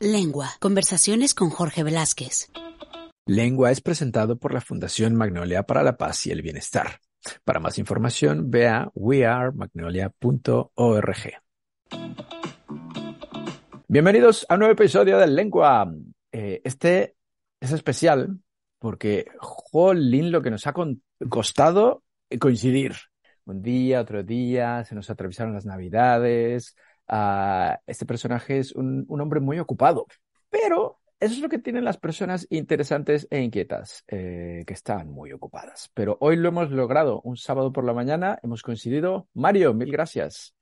Lengua. Conversaciones con Jorge Velázquez. Lengua es presentado por la Fundación Magnolia para la Paz y el Bienestar. Para más información, ve a wearemagnolia.org. Bienvenidos a un nuevo episodio de Lengua. Este es especial porque, jolín, lo que nos ha costado coincidir. Un día, otro día, se nos atravesaron las Navidades. Este personaje es un hombre muy ocupado, pero eso es lo que tienen las personas interesantes e inquietas, que están muy ocupadas. Pero hoy lo hemos logrado, un sábado por la mañana, hemos coincidido. Mario, mil gracias.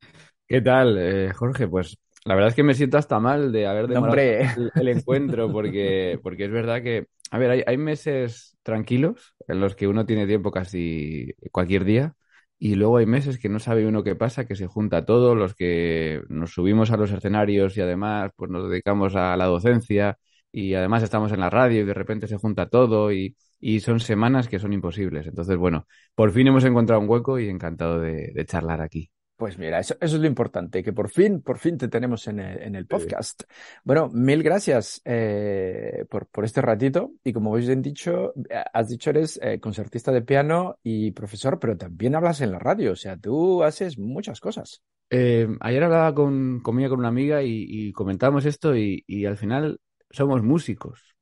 ¿Qué tal, Jorge? Pues la verdad es que me siento hasta mal de haber demorado Hombre. el encuentro, porque es verdad que, a ver, hay meses tranquilos en los que uno tiene tiempo casi cualquier día, y luego hay meses que no sabe uno qué pasa, que se junta todo, los que nos subimos a los escenarios y además pues nos dedicamos a la docencia y además estamos en la radio y de repente se junta todo y son semanas que son imposibles. Entonces, bueno, por fin hemos encontrado un hueco y encantado de charlar aquí. Pues mira, eso es lo importante, que por fin te tenemos en el podcast. Bueno, mil gracias por este ratito. Y como habéis has dicho, eres concertista de piano y profesor, pero también hablas en la radio. O sea, tú haces muchas cosas. Ayer hablaba comía con una amiga y comentamos esto y al final somos músicos.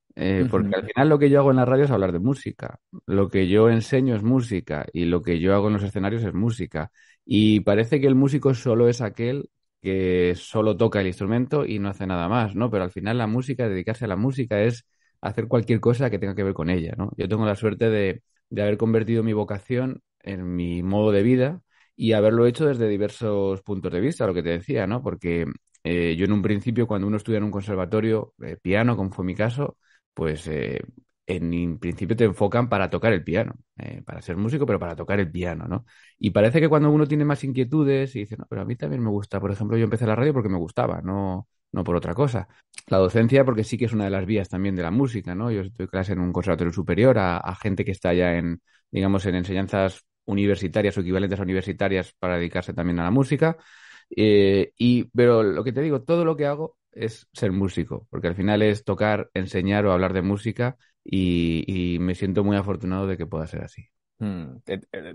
Porque al final lo que yo hago en la radio es hablar de música. Lo que yo enseño es música y lo que yo hago en los escenarios es música. Y parece que el músico solo es aquel que solo toca el instrumento y no hace nada más, ¿no? Pero al final la música, dedicarse a la música es hacer cualquier cosa que tenga que ver con ella, ¿no? Yo tengo la suerte de haber convertido mi vocación en mi modo de vida y haberlo hecho desde diversos puntos de vista, lo que te decía, ¿no? Porque yo en un principio, cuando uno estudia en un conservatorio, piano, como fue mi caso, pues en principio te enfocan para tocar el piano, para ser músico, pero para tocar el piano, ¿no? Y parece que cuando uno tiene más inquietudes y dice, no, pero a mí también me gusta. Por ejemplo, yo empecé la radio porque me gustaba, no por otra cosa. La docencia porque sí que es una de las vías también de la música, ¿no? Yo doy clase en un conservatorio superior a gente que está ya digamos, en enseñanzas universitarias o equivalentes a universitarias para dedicarse también a la música. Pero lo que te digo, todo lo que hago es ser músico, porque al final es tocar, enseñar o hablar de música y me siento muy afortunado de que pueda ser así.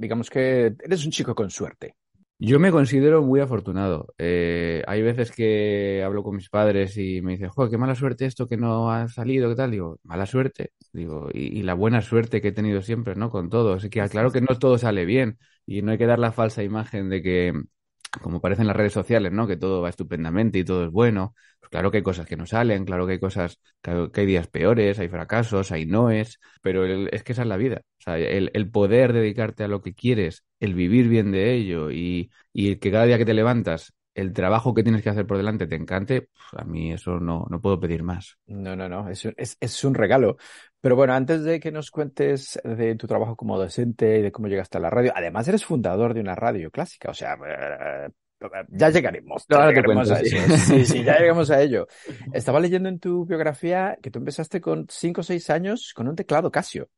Digamos que eres un chico con suerte. Yo me considero muy afortunado. Hay veces que hablo con mis padres y me dicen, joder, qué mala suerte esto que no ha salido, ¿qué tal? Digo, mala suerte. Digo, y la buena suerte que he tenido siempre, ¿no? Con todo. Así que claro que no todo sale bien y no hay que dar la falsa imagen de que, como parece en las redes sociales, ¿no? Que todo va estupendamente y todo es bueno. Pues claro que hay cosas que no salen, claro que hay cosas, claro que hay días peores, hay fracasos, hay noes, pero es que esa es la vida. O sea, el poder dedicarte a lo que quieres, el vivir bien de ello y que cada día que te levantas, el trabajo que tienes que hacer por delante te encante, pues a mí eso no puedo pedir más. No, es un regalo. Pero bueno, antes de que nos cuentes de tu trabajo como docente y de cómo llegaste a la radio, además eres fundador de una radio clásica, o sea, ya llegaremos Ahora te a cuento, eso. Sí, ya llegamos a ello. Estaba leyendo en tu biografía que tú empezaste con 5 o 6 años con un teclado Casio.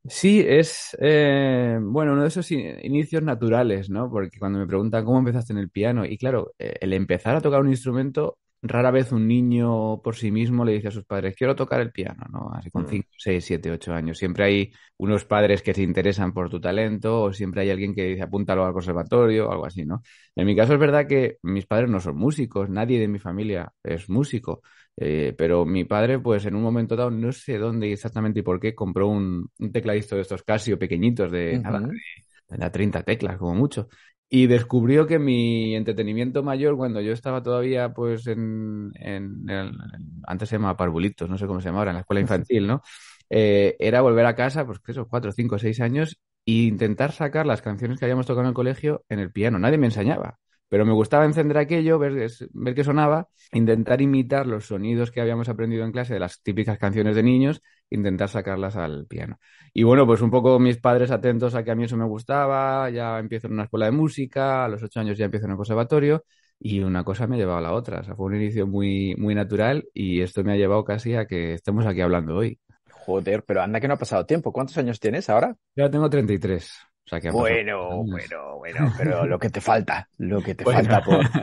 Sí, es bueno, uno de esos inicios naturales, ¿no? Porque cuando me preguntan cómo empezaste en el piano, y claro, el empezar a tocar un instrumento, rara vez un niño por sí mismo le dice a sus padres, quiero tocar el piano, ¿no? Así con 5, 6, 7, 8 años. Siempre hay unos padres que se interesan por tu talento, o siempre hay alguien que dice, apúntalo al conservatorio, o algo así, ¿no? En mi caso es verdad que mis padres no son músicos, nadie de mi familia es músico. Pero mi padre, pues en un momento dado, no sé dónde exactamente y por qué, compró un tecladista de estos Casio pequeñitos de nada, de 30 teclas como mucho. Y descubrió que mi entretenimiento mayor, cuando yo estaba todavía, pues antes se llamaba Parvulitos, no sé cómo se llama ahora, en la escuela infantil, ¿no? Era volver a casa, pues que esos 4, 5, 6 años, e intentar sacar las canciones que habíamos tocado en el colegio en el piano. Nadie me enseñaba. Pero me gustaba encender aquello, ver qué sonaba, intentar imitar los sonidos que habíamos aprendido en clase de las típicas canciones de niños, intentar sacarlas al piano. Y bueno, pues un poco mis padres atentos a que a mí eso me gustaba, ya empiezo en una escuela de música, a los 8 años ya empiezo en el conservatorio y una cosa me ha llevado a la otra. O sea, fue un inicio muy, muy natural y esto me ha llevado casi a que estemos aquí hablando hoy. Joder, pero anda que no ha pasado tiempo. ¿Cuántos años tienes ahora? Ya tengo 33. O sea, que ha pasado Bueno, pero lo que te falta Bueno.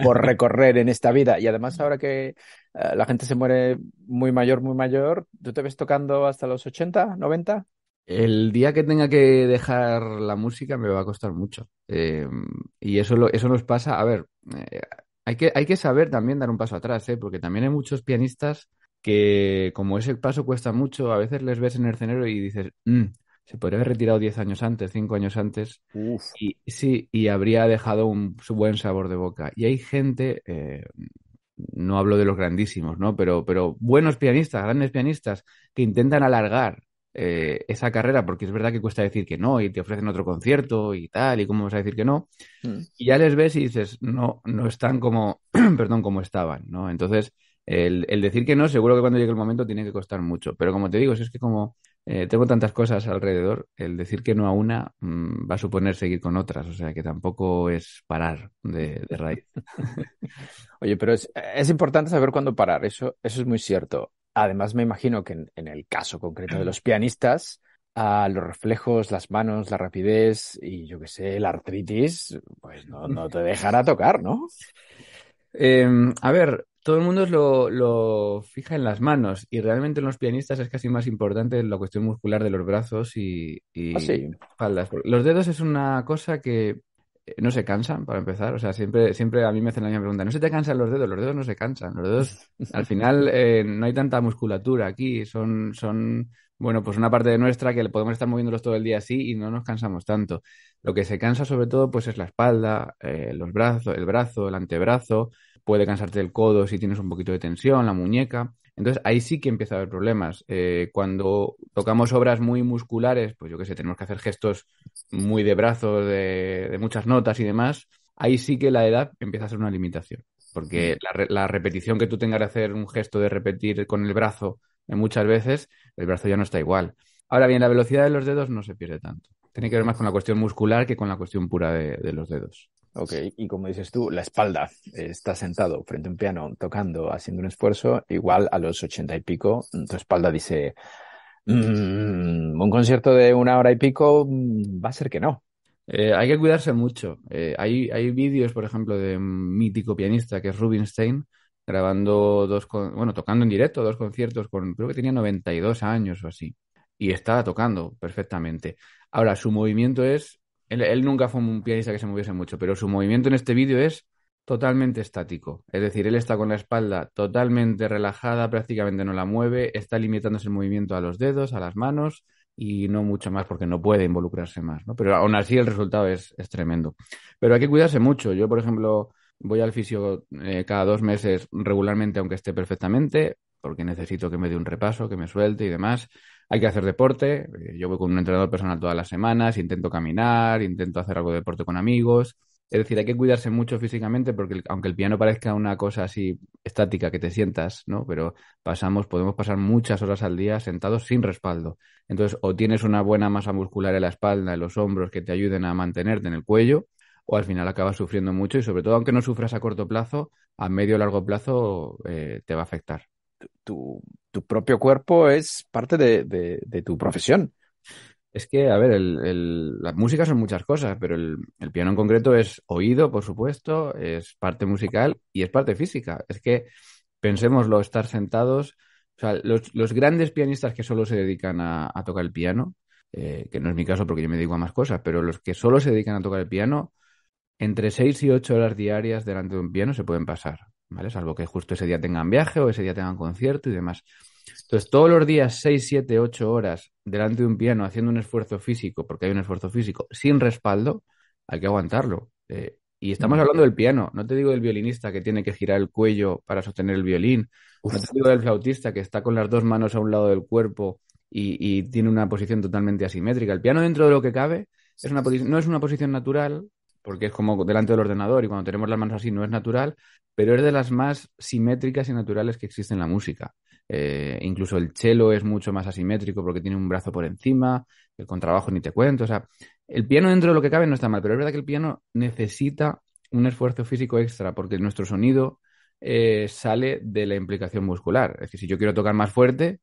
por recorrer en esta vida. Y además ahora que La gente se muere muy mayor, muy mayor. ¿Tú te ves tocando hasta los 80, 90? El día que tenga que dejar la música me va a costar mucho. Y eso nos pasa. A ver, hay que saber también dar un paso atrás, porque también hay muchos pianistas que, como ese paso cuesta mucho, a veces les ves en el escenario y dices, se podría haber retirado 10 años antes, 5 años antes, Uf. y sí, y habría dejado un su buen sabor de boca. Y hay gente, no hablo de los grandísimos, ¿no? Pero buenos pianistas, grandes pianistas, que intentan alargar esa carrera, porque es verdad que cuesta decir que no y te ofrecen otro concierto y tal, y cómo vas a decir que no, Mm. y ya les ves y dices, no, no están como, perdón, como estaban, ¿no? Entonces, el decir que no, seguro que cuando llegue el momento tiene que costar mucho, pero como te digo, si es que como tengo tantas cosas alrededor, el decir que no a una va a suponer seguir con otras, o sea que tampoco es parar de raíz. Oye, pero es importante saber cuándo parar, eso es muy cierto. Además, me imagino que en el caso concreto de los pianistas, los reflejos, las manos, la rapidez y yo qué sé, la artritis, pues no te dejará tocar, ¿no? A ver, todo el mundo lo fija en las manos y realmente en los pianistas es casi más importante la cuestión muscular de los brazos Ah, y sí. espaldas. Porque los dedos es una cosa que no se cansan, para empezar. O sea, siempre a mí me hacen la misma pregunta. ¿No se te cansan los dedos? Los dedos no se cansan. Los dedos, al final, no hay tanta musculatura aquí. Bueno, pues una parte de nuestra que podemos estar moviéndolos todo el día así y no nos cansamos tanto. Lo que se cansa sobre todo, pues es la espalda, los brazos, el brazo, el antebrazo. Puede cansarte el codo si tienes un poquito de tensión, la muñeca. Entonces ahí sí que empieza a haber problemas. Cuando tocamos obras muy musculares, pues yo qué sé, tenemos que hacer gestos muy de brazos, de muchas notas y demás, ahí sí que la edad empieza a ser una limitación. Mm. Porque la repetición que tú tengas de hacer un gesto de repetir con el brazo muchas veces, el brazo ya no está igual. Ahora bien, la velocidad de los dedos no se pierde tanto. Tiene que ver más con la cuestión muscular que con la cuestión pura de los dedos. Ok, y como dices tú, la espalda. Estás sentado frente a un piano, tocando, haciendo un esfuerzo, igual a los 80 y pico, tu espalda dice, un concierto de una hora y pico, va a ser que no. Hay que cuidarse mucho. Hay vídeos, por ejemplo, de un mítico pianista que es Rubinstein, grabando bueno, tocando en directo dos conciertos creo que tenía 92 años o así, y estaba tocando perfectamente. Ahora, su movimiento él nunca fue un pianista que se moviese mucho, pero su movimiento en este vídeo es totalmente estático. Es decir, él está con la espalda totalmente relajada, prácticamente no la mueve, está limitándose el movimiento a los dedos, a las manos y no mucho más porque no puede involucrarse más, ¿no? Pero aún así el resultado es tremendo. Pero hay que cuidarse mucho. Yo, por ejemplo, voy al fisio cada 2 meses regularmente, aunque esté perfectamente, porque necesito que me dé un repaso, que me suelte y demás. Hay que hacer deporte. Yo voy con un entrenador personal todas las semanas, intento caminar, intento hacer algo de deporte con amigos. Es decir, hay que cuidarse mucho físicamente porque aunque el piano parezca una cosa así estática que te sientas, ¿no? Pero podemos pasar muchas horas al día sentados sin respaldo. Entonces, o tienes una buena masa muscular en la espalda, en los hombros que te ayuden a mantenerte en el cuello, o al final acabas sufriendo mucho y sobre todo, aunque no sufras a corto plazo, a medio o largo plazo te va a afectar. Tu propio cuerpo es parte de tu profesión. Es que, a ver, la música son muchas cosas, pero el piano en concreto es oído, por supuesto, es parte musical y es parte física. Es que pensémoslo, estar sentados. O sea, los grandes pianistas que solo se dedican a tocar el piano, que no es mi caso porque yo me dedico a más cosas, pero los que solo se dedican a tocar el piano, entre 6 y 8 horas diarias delante de un piano se pueden pasar, ¿vale? Salvo que justo ese día tengan viaje o ese día tengan concierto y demás. Entonces, todos los días, 6 7 8 horas delante de un piano haciendo un esfuerzo físico, porque hay un esfuerzo físico, sin respaldo, hay que aguantarlo. Y estamos Mm. hablando del piano, no te digo del violinista que tiene que girar el cuello para sostener el violín, no te Uf. digo del flautista que está con las dos manos a un lado del cuerpo y tiene una posición totalmente asimétrica. El piano, dentro de lo que cabe, no es una posición natural, porque es como delante del ordenador y cuando tenemos las manos así no es natural, pero es de las más simétricas y naturales que existen en la música. Incluso el cello es mucho más asimétrico porque tiene un brazo por encima, el contrabajo ni te cuento. O sea, el piano dentro de lo que cabe no está mal, pero es verdad que el piano necesita un esfuerzo físico extra porque nuestro sonido sale de la implicación muscular. Es decir, si yo quiero tocar más fuerte,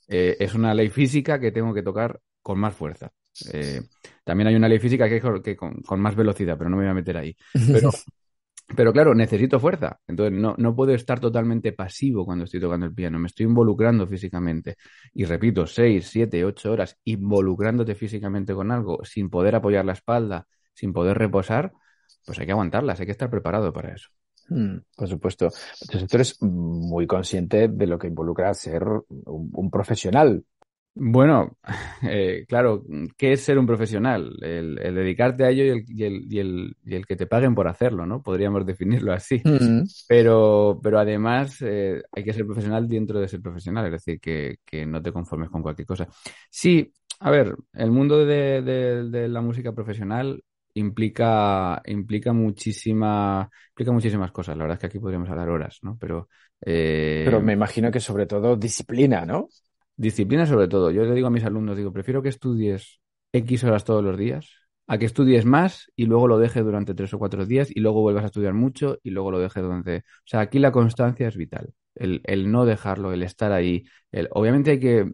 es una ley física que tengo que tocar con más fuerza. Eh, También hay una ley física que con más velocidad, pero no me voy a meter ahí. Pero Pero claro, necesito fuerza. Entonces no puedo estar totalmente pasivo cuando estoy tocando el piano. Me estoy involucrando físicamente. Y repito, 6, 7, 8 horas involucrándote físicamente con algo, sin poder apoyar la espalda, sin poder reposar, pues hay que aguantarlas, hay que estar preparado para eso. Por supuesto. Entonces tú eres muy consciente de lo que involucra ser un profesional. Bueno, claro, ¿qué es ser un profesional? El dedicarte a ello y el que te paguen por hacerlo, ¿no? Podríamos definirlo así. Mm. Pero además hay que ser profesional dentro de ser profesional, es decir, que no te conformes con cualquier cosa. Sí, a ver, el mundo de la música profesional implica muchísimas cosas. La verdad es que aquí podríamos hablar horas, ¿no? Pero Pero me imagino que sobre todo disciplina, ¿no? disciplina sobre todo. Yo le digo a mis alumnos, digo, prefiero que estudies X horas todos los días a que estudies más y luego lo dejes durante 3 o 4 días y luego vuelvas a estudiar mucho y luego lo dejes durante... O sea, aquí la constancia es vital. El no dejarlo, el estar ahí. Obviamente hay que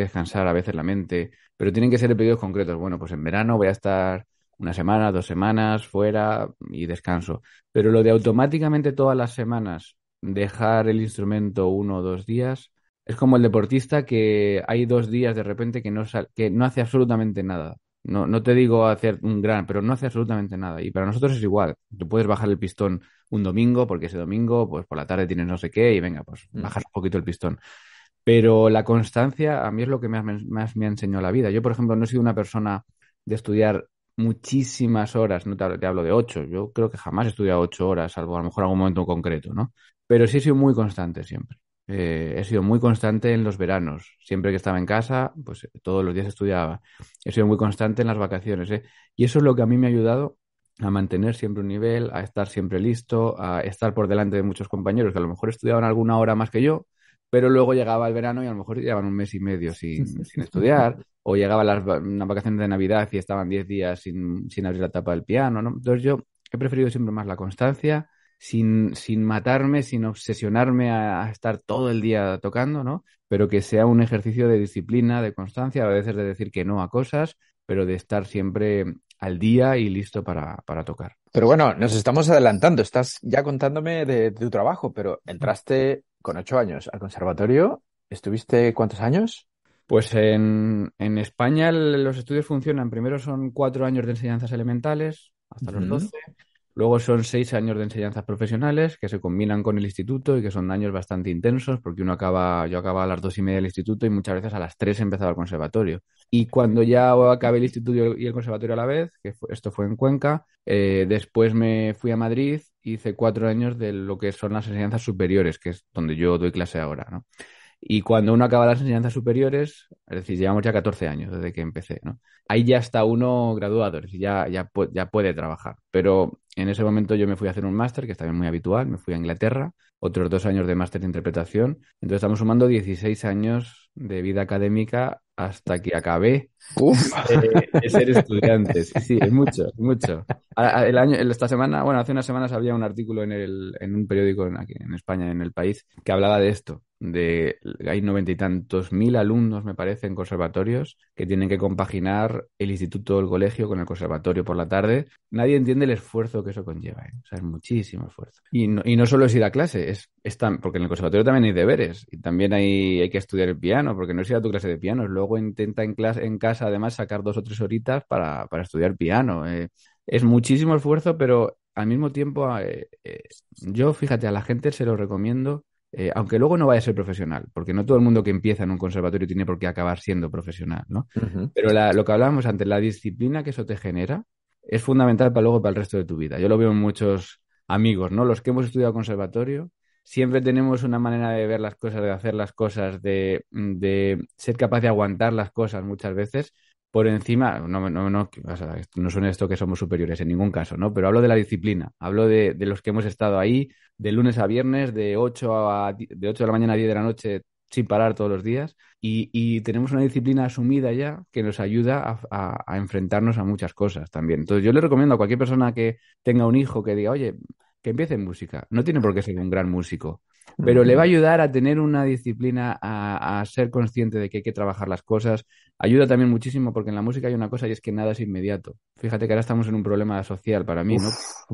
descansar a veces la mente, pero tienen que ser en periodos concretos. Bueno, pues en verano voy a estar una semana, 2 semanas fuera y descanso. Pero lo de automáticamente todas las semanas dejar el instrumento 1 o 2 días es como el deportista que hay 2 días de repente que no hace absolutamente nada. No te digo hacer un gran, pero no hace absolutamente nada. Y para nosotros es igual. Tú puedes bajar el pistón un domingo, porque ese domingo, pues por la tarde tienes no sé qué, y venga, pues Mm. bajas un poquito el pistón. Pero la constancia a mí es lo que más me ha enseñado la vida. Yo, por ejemplo, no he sido una persona de estudiar muchísimas horas, no te hablo de 8, yo creo que jamás he estudiado 8 horas, salvo a lo mejor algún momento concreto, ¿no? Pero sí he sido muy constante siempre. He sido muy constante en los veranos. Siempre que estaba en casa, pues todos los días estudiaba. He sido muy constante en las vacaciones, ¿eh? Y eso es lo que a mí me ha ayudado a mantener siempre un nivel, a estar siempre listo, a estar por delante de muchos compañeros que a lo mejor estudiaban alguna hora más que yo, pero luego llegaba el verano y a lo mejor llevaban un mes y medio sin estudiar, o llegaban unas vacaciones de Navidad y estaban 10 días sin abrir la tapa del piano, ¿no? Entonces yo he preferido siempre más la constancia sin matarme, sin obsesionarme a estar todo el día tocando, ¿no? Pero que sea un ejercicio de disciplina, de constancia, a veces de decir que no a cosas, pero de estar siempre al día y listo para tocar. Pero bueno, nos estamos adelantando. Estás ya contándome de tu trabajo, pero entraste con 8 años al conservatorio. ¿Estuviste cuántos años? Pues en España los estudios funcionan. Primero son 4 años de enseñanzas elementales, hasta los Ujú. 12. Luego son 6 años de enseñanzas profesionales que se combinan con el instituto y que son años bastante intensos porque yo acababa a las 2:30 del instituto y muchas veces a las 3 empezaba el conservatorio. Y cuando ya acabé el instituto y el conservatorio a la vez, esto fue en Cuenca, después me fui a Madrid y hice 4 años de lo que son las enseñanzas superiores, que es donde yo doy clase ahora, ¿no? Y cuando uno acaba las enseñanzas superiores, es decir, llevamos ya 14 años desde que empecé, ¿no? Ahí ya está uno graduado, es decir, ya puede trabajar. Pero en ese momento yo me fui a hacer un máster, que es también muy habitual, me fui a Inglaterra, otros 2 años de máster de interpretación. Entonces estamos sumando 16 años de vida académica hasta que acabé Uf. de ser estudiante. Sí, sí, es mucho, es mucho. Esta semana, bueno, hace unas semanas había un artículo en un periódico aquí en España, en El País, que hablaba de esto, hay 90 y tantos mil alumnos, me parece, en conservatorios que tienen que compaginar el instituto o el colegio con el conservatorio por la tarde. Nadie entiende el esfuerzo que eso conlleva, ¿eh? O sea, es muchísimo esfuerzo. Y no solo es ir a clase, porque en el conservatorio también hay deberes y también hay que estudiar el piano, porque no es ir a tu clase de piano, luego intenta en casa además sacar 2 o 3 horitas para estudiar piano. Es muchísimo esfuerzo, pero al mismo tiempo yo, fíjate, a la gente se lo recomiendo, aunque luego no vaya a ser profesional, porque no todo el mundo que empieza en un conservatorio tiene por qué acabar siendo profesional, ¿no? Ujú. Pero lo que hablábamos antes, la disciplina que eso te genera es fundamental para el resto de tu vida. Yo lo veo en muchos amigos, ¿no? Los que hemos estudiado conservatorio, siempre tenemos una manera de ver las cosas, de hacer las cosas, de ser capaz de aguantar las cosas muchas veces por encima, o sea, no son esto que somos superiores en ningún caso, ¿no? Pero hablo de la disciplina, hablo de los que hemos estado ahí de lunes a viernes, de 8 de la mañana a 10 de la noche, sin parar todos los días, y tenemos una disciplina asumida ya que nos ayuda a enfrentarnos a muchas cosas también. Entonces yo le recomiendo a cualquier persona que tenga un hijo que diga, oye, que empiece en música. No tiene por qué ser un gran músico, pero le va a ayudar a tener una disciplina, a ser consciente de que hay que trabajar las cosas. Ayuda también muchísimo porque en la música hay una cosa y es que nada es inmediato. Fíjate que ahora estamos en un problema social para mí, ¿no?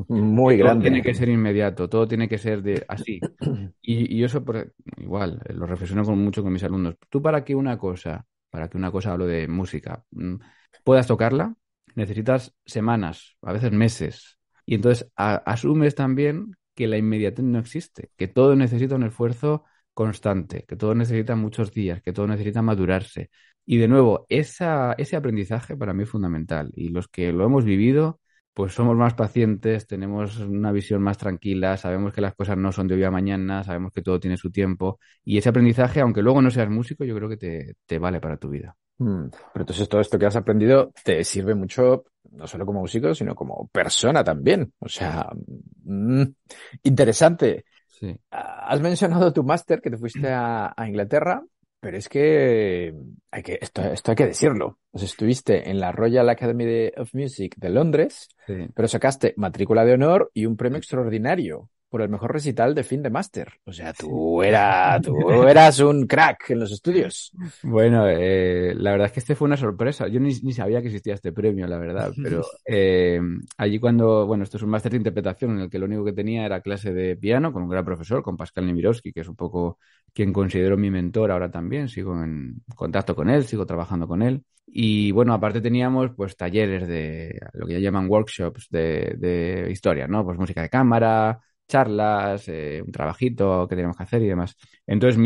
Muy Todo tiene grande. que ser inmediato, todo tiene que ser así. Y eso igual, lo reflexiono mucho con mis alumnos. Tú para que una cosa, hablo de música, puedas tocarla, necesitas semanas, a veces meses. Y entonces asumes también que la inmediatez no existe, que todo necesita un esfuerzo constante, que todo necesita muchos días, que todo necesita madurarse. Y de nuevo, ese aprendizaje para mí es fundamental. Y los que lo hemos vivido, pues somos más pacientes, tenemos una visión más tranquila, sabemos que las cosas no son de hoy a mañana, sabemos que todo tiene su tiempo. Y ese aprendizaje, aunque luego no seas músico, yo creo que te vale para tu vida. Pero entonces todo esto que has aprendido te sirve mucho, no solo como músico, sino como persona también. O sea, interesante. Sí. Has mencionado tu máster, que te fuiste a Inglaterra, pero es que esto hay que decirlo. O sea, estuviste en la Royal Academy of Music de Londres, Sí. pero sacaste matrícula de honor y un premio extraordinario por el mejor recital de fin de máster. O sea, Sí. tú eras un crack en los estudios. Bueno, la verdad es que este fue una sorpresa. Yo ni sabía que existía este premio, la verdad, pero allí bueno, esto es un máster de interpretación en el que lo único que tenía era clase de piano con un gran profesor, con Pascal Nemirovsky, que es un poco quien considero mi mentor ahora también. Sigo en contacto con él, sigo trabajando con él. Y bueno, aparte teníamos pues talleres de lo que ya llaman workshops de historia, ¿no? Pues música de cámara, charlas, un trabajito que teníamos que hacer y demás. Entonces,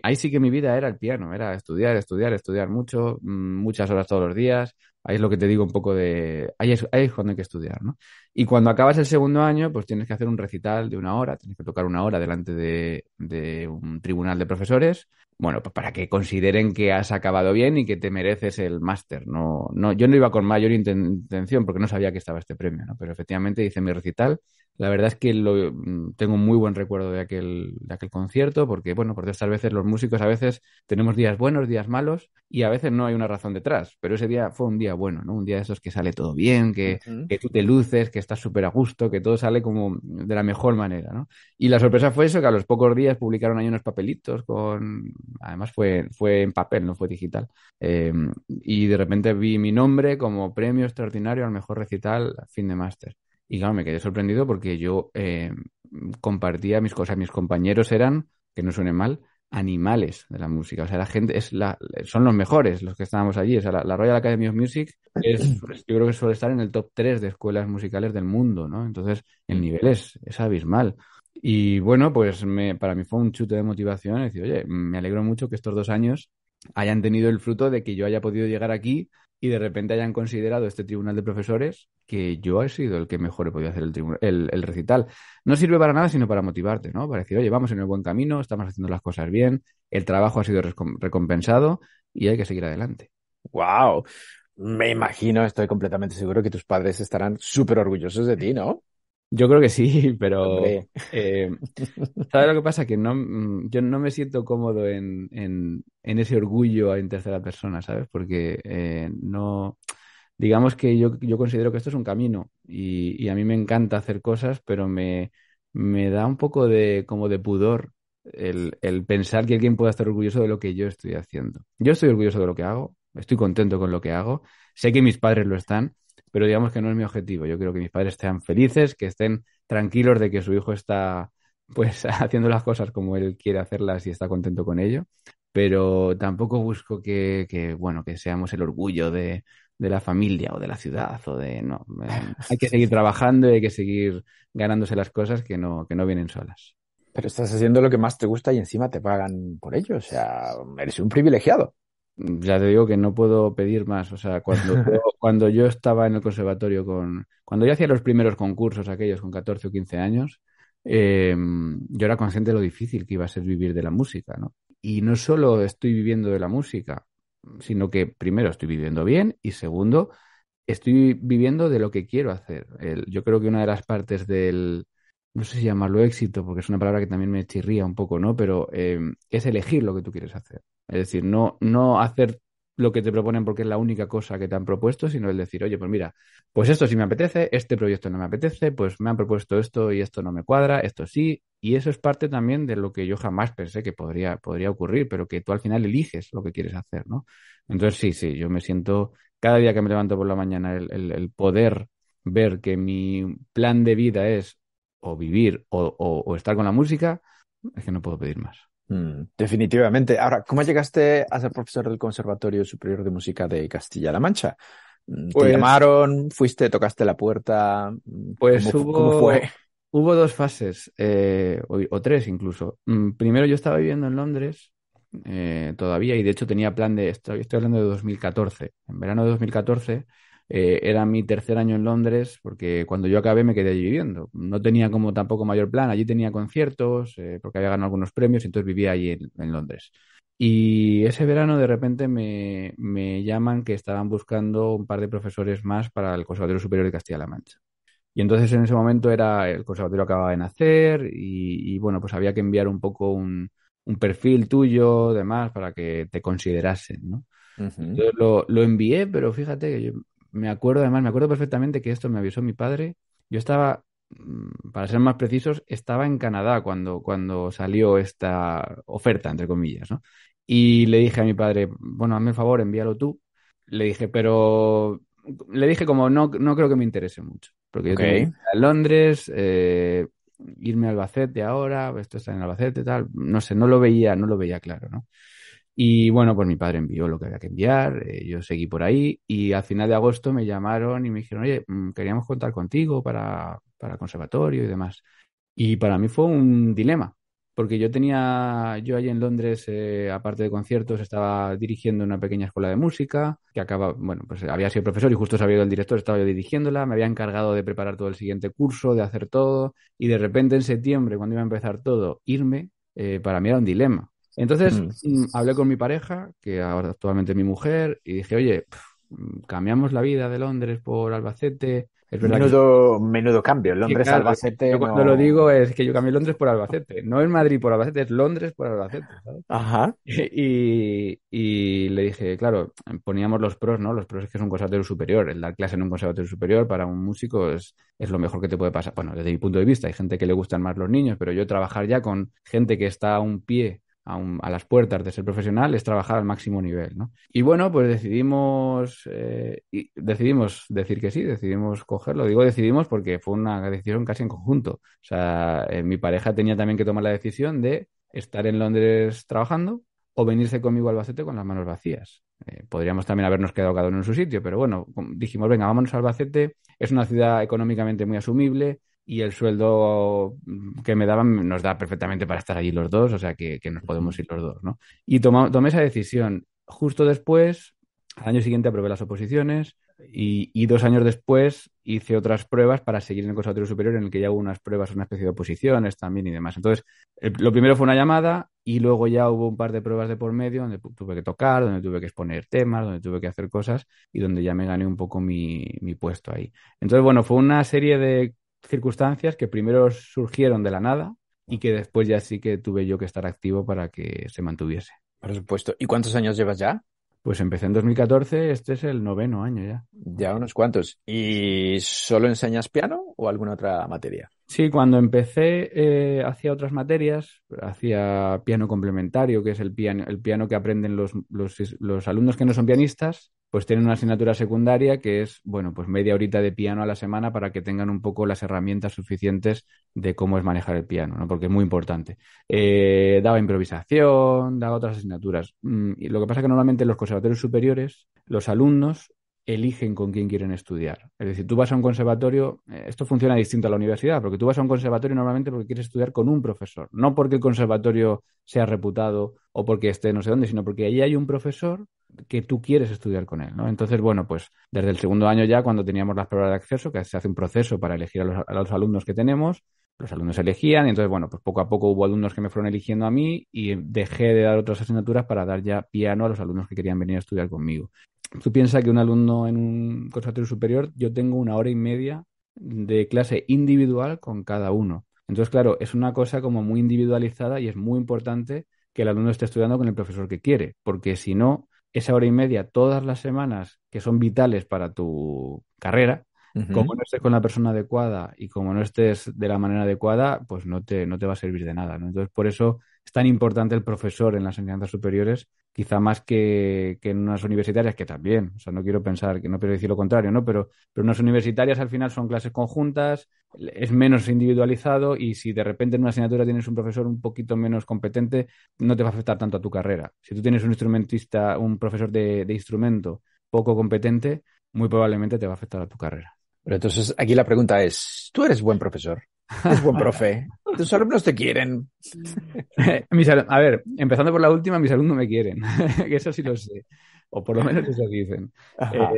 ahí sí que mi vida era el piano, era estudiar, estudiar, estudiar mucho, muchas horas todos los días. Ahí es lo que te digo un poco ahí es cuando hay que estudiar, ¿no? Y cuando acabas el segundo año, pues tienes que hacer un recital de 1 hora, tienes que tocar 1 hora delante de un tribunal de profesores, bueno, pues para que consideren que has acabado bien y que te mereces el máster. No, no, yo no iba con mayor intención porque no sabía que estaba este premio, ¿no? Pero efectivamente hice mi recital. La verdad es que tengo un muy buen recuerdo de aquel concierto, porque, bueno, por estas veces los músicos a veces tenemos días buenos, días malos, y a veces no hay una razón detrás, pero ese día fue un día bueno, ¿no? Un día de esos que sale todo bien, Ujú. que tú te luces, que estás súper a gusto, que todo sale como de la mejor manera, ¿no? Y la sorpresa fue eso, que a los pocos días publicaron ahí unos papelitos además fue en papel, no fue digital. Y de repente vi mi nombre como premio extraordinario al mejor recital a fin de máster. Y claro, me quedé sorprendido porque yo compartía mis cosas. Mis compañeros eran, que no suene mal, animales de la música. O sea, la gente son los mejores los que estábamos allí. O sea, la Royal Academy of Music yo creo que suele estar en el top 3 de escuelas musicales del mundo, ¿no? Entonces, el nivel es abismal. Y bueno, pues para mí fue un chute de motivación. Es decir, oye, me alegro mucho que estos 2 años hayan tenido el fruto de que yo haya podido llegar aquí y de repente hayan considerado este tribunal de profesores que yo he sido el que mejor he podido hacer el recital. No sirve para nada sino para motivarte, ¿no? Para decir, oye, vamos en el buen camino, estamos haciendo las cosas bien, el trabajo ha sido recompensado y hay que seguir adelante. Wow. Me imagino, estoy completamente seguro que tus padres estarán súper orgullosos de ti, ¿no? Yo creo que sí, pero Hombre. eh, ¿sabes lo que pasa? Que no, yo no me siento cómodo en ese orgullo en tercera persona, ¿sabes? Porque no, digamos que yo considero que esto es un camino y a mí me encanta hacer cosas, pero me da un poco como de pudor el pensar que alguien pueda estar orgulloso de lo que yo estoy haciendo. Yo estoy orgulloso de lo que hago, estoy contento con lo que hago, sé que mis padres lo están, pero digamos que no es mi objetivo. Yo quiero que mis padres estén felices, que estén tranquilos de que su hijo está pues haciendo las cosas como él quiere hacerlas y está contento con ello, pero tampoco busco bueno, que seamos el orgullo de la familia o de la ciudad o no. Hay que seguir trabajando y hay que seguir ganándose las cosas que no vienen solas. Pero estás haciendo lo que más te gusta y encima te pagan por ello. O sea, eres un privilegiado. Ya te digo que no puedo pedir más. O sea, cuando yo estaba en el conservatorio cuando yo hacía los primeros concursos, aquellos con 14 o 15 años, yo era consciente de lo difícil que iba a ser vivir de la música, ¿no? Y no solo estoy viviendo de la música, sino que primero estoy viviendo bien y segundo, estoy viviendo de lo que quiero hacer. Yo creo que una de las partes no sé si llamarlo éxito, porque es una palabra que también me chirría un poco, ¿no? Pero es elegir lo que tú quieres hacer. Es decir, no hacer lo que te proponen porque es la única cosa que te han propuesto, sino el decir, oye, pues mira, pues esto sí me apetece, este proyecto no me apetece, pues me han propuesto esto y esto no me cuadra, esto sí, y eso es parte también de lo que yo jamás pensé que podría ocurrir, pero que tú al final eliges lo que quieres hacer, ¿no? Entonces sí, yo me siento, cada día que me levanto por la mañana, el poder ver que mi plan de vida es o vivir o estar con la música, es que no puedo pedir más. Definitivamente. Ahora, ¿cómo llegaste a ser profesor del Conservatorio Superior de Música de Castilla-La Mancha? ¿Te Pues llamaron? ¿Fuiste? ¿Tocaste la puerta? Pues ¿Cómo fue? hubo dos fases, o tres incluso. Primero yo estaba viviendo en Londres todavía y de hecho tenía plan estoy hablando de 2014. En verano de 2014 era mi tercer año en Londres porque cuando yo acabé me quedé allí viviendo. No tenía como tampoco mayor plan, allí tenía conciertos porque había ganado algunos premios y entonces vivía allí en Londres. Y ese verano de repente me llaman que estaban buscando un par de profesores más para el Conservatorio Superior de Castilla-La Mancha. Y entonces en ese momento el conservatorio acababa de nacer bueno, pues había que enviar un poco un perfil tuyo, demás, para que te considerasen, ¿no? Ujú. Entonces lo envié, pero fíjate que yo me acuerdo perfectamente que esto me avisó mi padre. Yo estaba, para ser más precisos, estaba en Canadá cuando salió esta oferta, entre comillas, ¿no? Y le dije a mi padre, bueno, hazme el favor, envíalo tú. Le dije, pero le dije como no creo que me interese mucho, porque yo Ok. tengo que ir a Londres, irme a Albacete ahora, esto está en Albacete, tal, no sé, no lo veía claro, ¿no? Y bueno, pues mi padre envió lo que había que enviar, yo seguí por ahí y al final de agosto me llamaron y me dijeron, oye, queríamos contar contigo para el conservatorio y demás. Y para mí fue un dilema, porque yo allí en Londres, aparte de conciertos, estaba dirigiendo una pequeña escuela de música, bueno, pues había sido profesor y justo se había ido el director, estaba yo dirigiéndola, me había encargado de preparar todo el siguiente curso, de hacer todo, y de repente en septiembre, cuando iba a empezar todo, irme, para mí era un dilema. Entonces, Mm. hablé con mi pareja, que ahora actualmente es mi mujer, y dije, oye, cambiamos la vida de Londres por Albacete. Es verdad que Menudo cambio. sí, Londres, claro, yo Albacete, cuando lo no. digo es que yo cambié Londres por Albacete. No es Madrid por Albacete, es Londres por Albacete, ¿sabes? Ajá. Y le dije, claro, poníamos los pros, ¿no? Los pros es que es un conservatorio superior. El dar clase en un conservatorio superior para un músico es lo mejor que te puede pasar. Bueno, desde mi punto de vista, hay gente que le gustan más los niños, pero yo trabajar ya con gente que está a un pie, a las puertas de ser profesional, es trabajar al máximo nivel, ¿no? Y bueno, pues decidimos decir que sí, decidimos cogerlo. Digo decidimos porque fue una decisión casi en conjunto. O sea, mi pareja tenía también que tomar la decisión de estar en Londres trabajando o venirse conmigo a Albacete con las manos vacías. Podríamos también habernos quedado cada uno en su sitio, pero bueno, dijimos, venga, vámonos a Albacete, es una ciudad económicamente muy asumible y el sueldo que me daban nos da perfectamente para estar allí los dos, o sea que nos podemos ir los dos, ¿no? Y tomé esa decisión. Justo después, al año siguiente aprobé las oposiciones y 2 años después hice otras pruebas para seguir en el Conservatorio Superior en el que ya hubo unas pruebas, una especie de oposiciones también y demás. Entonces, lo primero fue una llamada y luego ya hubo un par de pruebas de por medio donde tuve que tocar, donde tuve que exponer temas, donde tuve que hacer cosas y donde ya me gané un poco mi puesto ahí. Entonces, bueno, fue una serie de circunstancias que primero surgieron de la nada y que después ya sí que tuve yo que estar activo para que se mantuviese. Por supuesto. ¿Y cuántos años llevas ya? Pues empecé en 2014, este es el noveno año ya. Ya unos cuantos. ¿Y solo enseñas piano o alguna otra materia? Sí, cuando empecé hacía otras materias, hacía piano complementario, que es el piano que aprenden los alumnos que no son pianistas, pues tienen una asignatura secundaria que es, bueno, pues media horita de piano a la semana para que tengan un poco las herramientas suficientes de cómo es manejar el piano, ¿no? Porque es muy importante. Daba improvisación, daba otras asignaturas. Y lo que pasa es que normalmente en los conservatorios superiores, los alumnos eligen con quién quieren estudiar. Es decir, tú vas a un conservatorio, esto funciona distinto a la universidad, porque tú vas a un conservatorio normalmente porque quieres estudiar con un profesor, no porque el conservatorio sea reputado o porque esté no sé dónde, sino porque allí hay un profesor que tú quieres estudiar con él, ¿no? Entonces, bueno, pues desde el segundo año ya, cuando teníamos las pruebas de acceso, que se hace un proceso para elegir a los alumnos que tenemos, los alumnos elegían y entonces, bueno, pues poco a poco hubo alumnos que me fueron eligiendo a mí y dejé de dar otras asignaturas para dar ya piano a los alumnos que querían venir a estudiar conmigo. Tú piensas que un alumno en un conservatorio superior, yo tengo 1 hora y media de clase individual con cada uno. Entonces, claro, es una cosa como muy individualizada y es muy importante que el alumno esté estudiando con el profesor que quiere, porque si no, esa hora y media todas las semanas que son vitales para tu carrera. Como no estés con la persona adecuada y como no estés de la manera adecuada, pues no te va a servir de nada, ¿no? Entonces, por eso es tan importante el profesor en las enseñanzas superiores, quizá más que en unas universitarias, que también, o sea, no quiero pensar, que no quiero decir lo contrario, ¿no? Pero unas universitarias al final son clases conjuntas, es menos individualizado y si de repente en una asignatura tienes un profesor un poquito menos competente, no te va a afectar tanto a tu carrera. Si tú tienes un instrumentista, un profesor de instrumento poco competente, muy probablemente te va a afectar a tu carrera. Pero entonces aquí la pregunta es, ¿tú eres buen profesor? ¿Eres buen profe? ¿Tus alumnos te quieren? A ver, empezando por la última, mis alumnos me quieren, que eso sí lo sé, o por lo menos eso dicen. Ajá.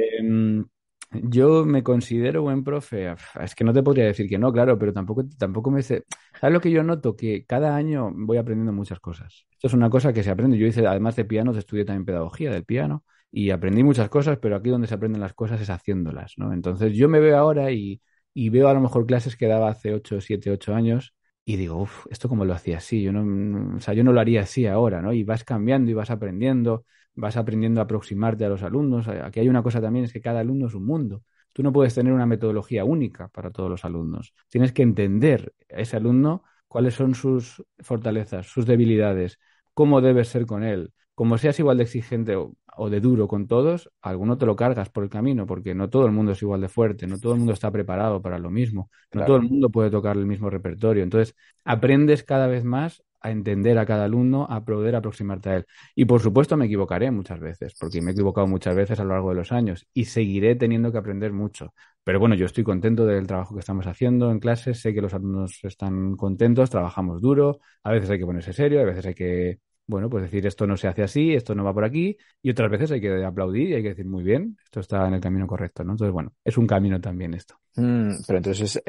Yo me considero buen profe. Es que no te podría decir que no, claro, pero tampoco me sé. ¿Sabes lo que yo noto? Que cada año voy aprendiendo muchas cosas. Esto es una cosa que se aprende. Yo hice, además de piano, estudié también pedagogía del piano y aprendí muchas cosas, pero aquí donde se aprenden las cosas es haciéndolas, ¿no? Entonces yo me veo ahora y veo a lo mejor clases que daba hace 8 7 8 años y digo, uff, ¿esto cómo lo hacía así? O sea, yo no lo haría así ahora, ¿no? Y vas cambiando y vas aprendiendo a aproximarte a los alumnos. Aquí hay una cosa también, es que cada alumno es un mundo. Tú no puedes tener una metodología única para todos los alumnos. Tienes que entender a ese alumno cuáles son sus fortalezas, sus debilidades, cómo debes ser con él. Como seas igual de exigente o de duro con todos, alguno te lo cargas por el camino, porque no todo el mundo es igual de fuerte, no todo el mundo está preparado para lo mismo, no todo el Claro. mundo puede tocar el mismo repertorio. Entonces, aprendes cada vez más a entender a cada alumno, a poder aproximarte a él. Y por supuesto me equivocaré muchas veces, porque me he equivocado muchas veces a lo largo de los años y seguiré teniendo que aprender mucho. Pero bueno, yo estoy contento del trabajo que estamos haciendo en clases, sé que los alumnos están contentos, trabajamos duro, a veces hay que ponerse serio, a veces hay que, bueno, pues decir esto no se hace así, esto no va por aquí, y otras veces hay que aplaudir y hay que decir muy bien, esto está en el camino correcto, ¿no? Entonces, bueno, es un camino también esto. Pero entonces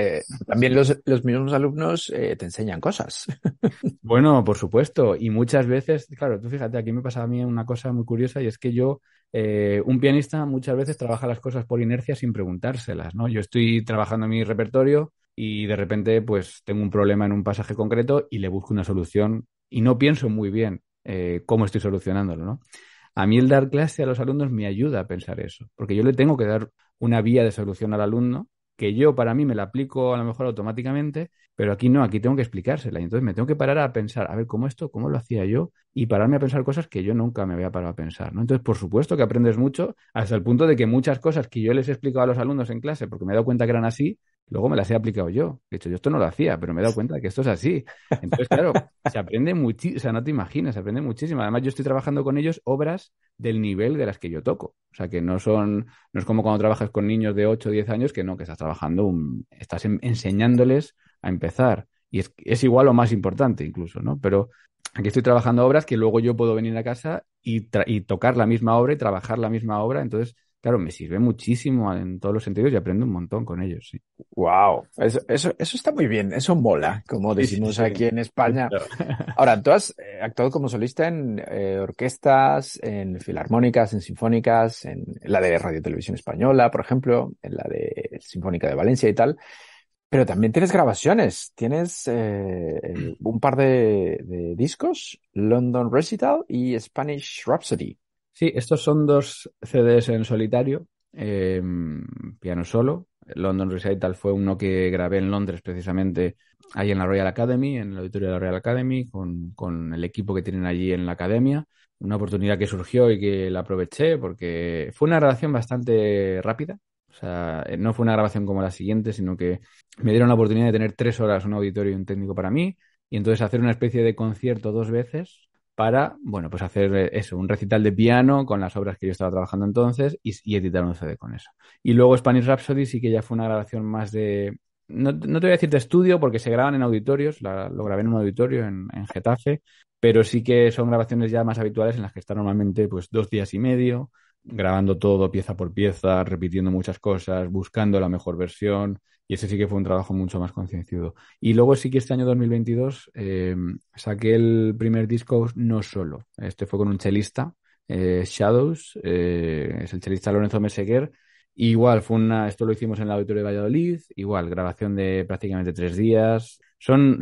también los mismos alumnos te enseñan cosas. Bueno, por supuesto, y muchas veces, claro, tú fíjate, aquí me pasa a mí una cosa muy curiosa y es que un pianista muchas veces trabaja las cosas por inercia sin preguntárselas, ¿no? Yo estoy trabajando mi repertorio y de repente pues tengo un problema en un pasaje concreto y le busco una solución y no pienso muy bien cómo estoy solucionándolo, ¿no? A mí el dar clase a los alumnos me ayuda a pensar eso, porque yo le tengo que dar una vía de solución al alumno que yo para mí me la aplico a lo mejor automáticamente, pero aquí no, aquí tengo que explicársela. Y entonces me tengo que parar a pensar, a ver, ¿cómo esto? ¿Cómo lo hacía yo? Y pararme a pensar cosas que yo nunca me había parado a pensar, ¿no? Entonces, por supuesto que aprendes mucho, hasta el punto de que muchas cosas que yo les he explicado a los alumnos en clase, porque me he dado cuenta que eran así, luego me las he aplicado yo. De hecho, yo esto no lo hacía, pero me he dado cuenta de que esto es así. Entonces, claro, se aprende muchísimo, o sea, no te imaginas, se aprende muchísimo. Además, yo estoy trabajando con ellos obras del nivel de las que yo toco. O sea, que no es como cuando trabajas con niños de 8 o 10 años, que no, que estás trabajando, estás enseñándoles a empezar. Y es igual o más importante incluso, ¿no? Pero aquí estoy trabajando obras que luego yo puedo venir a casa y tocar la misma obra y trabajar la misma obra. Entonces, claro, me sirve muchísimo en todos los sentidos y aprendo un montón con ellos, sí. Wow, eso está muy bien, eso mola, como Sí, sí, decimos sí. aquí en España. Mucho. Ahora, tú has actuado como solista en orquestas, en filarmónicas, en sinfónicas, en la de Radio Televisión Española, por ejemplo, en la de Sinfónica de Valencia y tal, pero también tienes grabaciones, tienes un par de discos, London Recital y Spanish Rhapsody. Sí, estos son 2 CDs en solitario, eh, piano solo. London Recital fue uno que grabé en Londres precisamente, ahí en la Royal Academy, en el auditorio de la Royal Academy, con el equipo que tienen allí en la academia. Una oportunidad que surgió y que la aproveché porque fue una grabación bastante rápida. O sea, no fue una grabación como la siguiente, sino que me dieron la oportunidad de tener 3 horas un auditorio y un técnico para mí y entonces hacer una especie de concierto 2 veces para, bueno, pues hacer eso, un recital de piano con las obras que yo estaba trabajando entonces y editar un CD con eso. Y luego Spanish Rhapsody sí que ya fue una grabación más de, no te voy a decir de estudio porque se graban en auditorios, lo grabé en un auditorio en Getafe, pero sí que son grabaciones ya más habituales en las que está normalmente pues 2 días y medio, grabando todo pieza por pieza, repitiendo muchas cosas, buscando la mejor versión. Y ese sí que fue un trabajo mucho más concienzudo. Y luego sí que este año 2022 saqué el primer disco no solo. Este fue con un chelista, Shadows, es el chelista Lorenzo Meseguer. Igual, esto lo hicimos en el Auditorio de Valladolid, igual, grabación de prácticamente 3 días, Son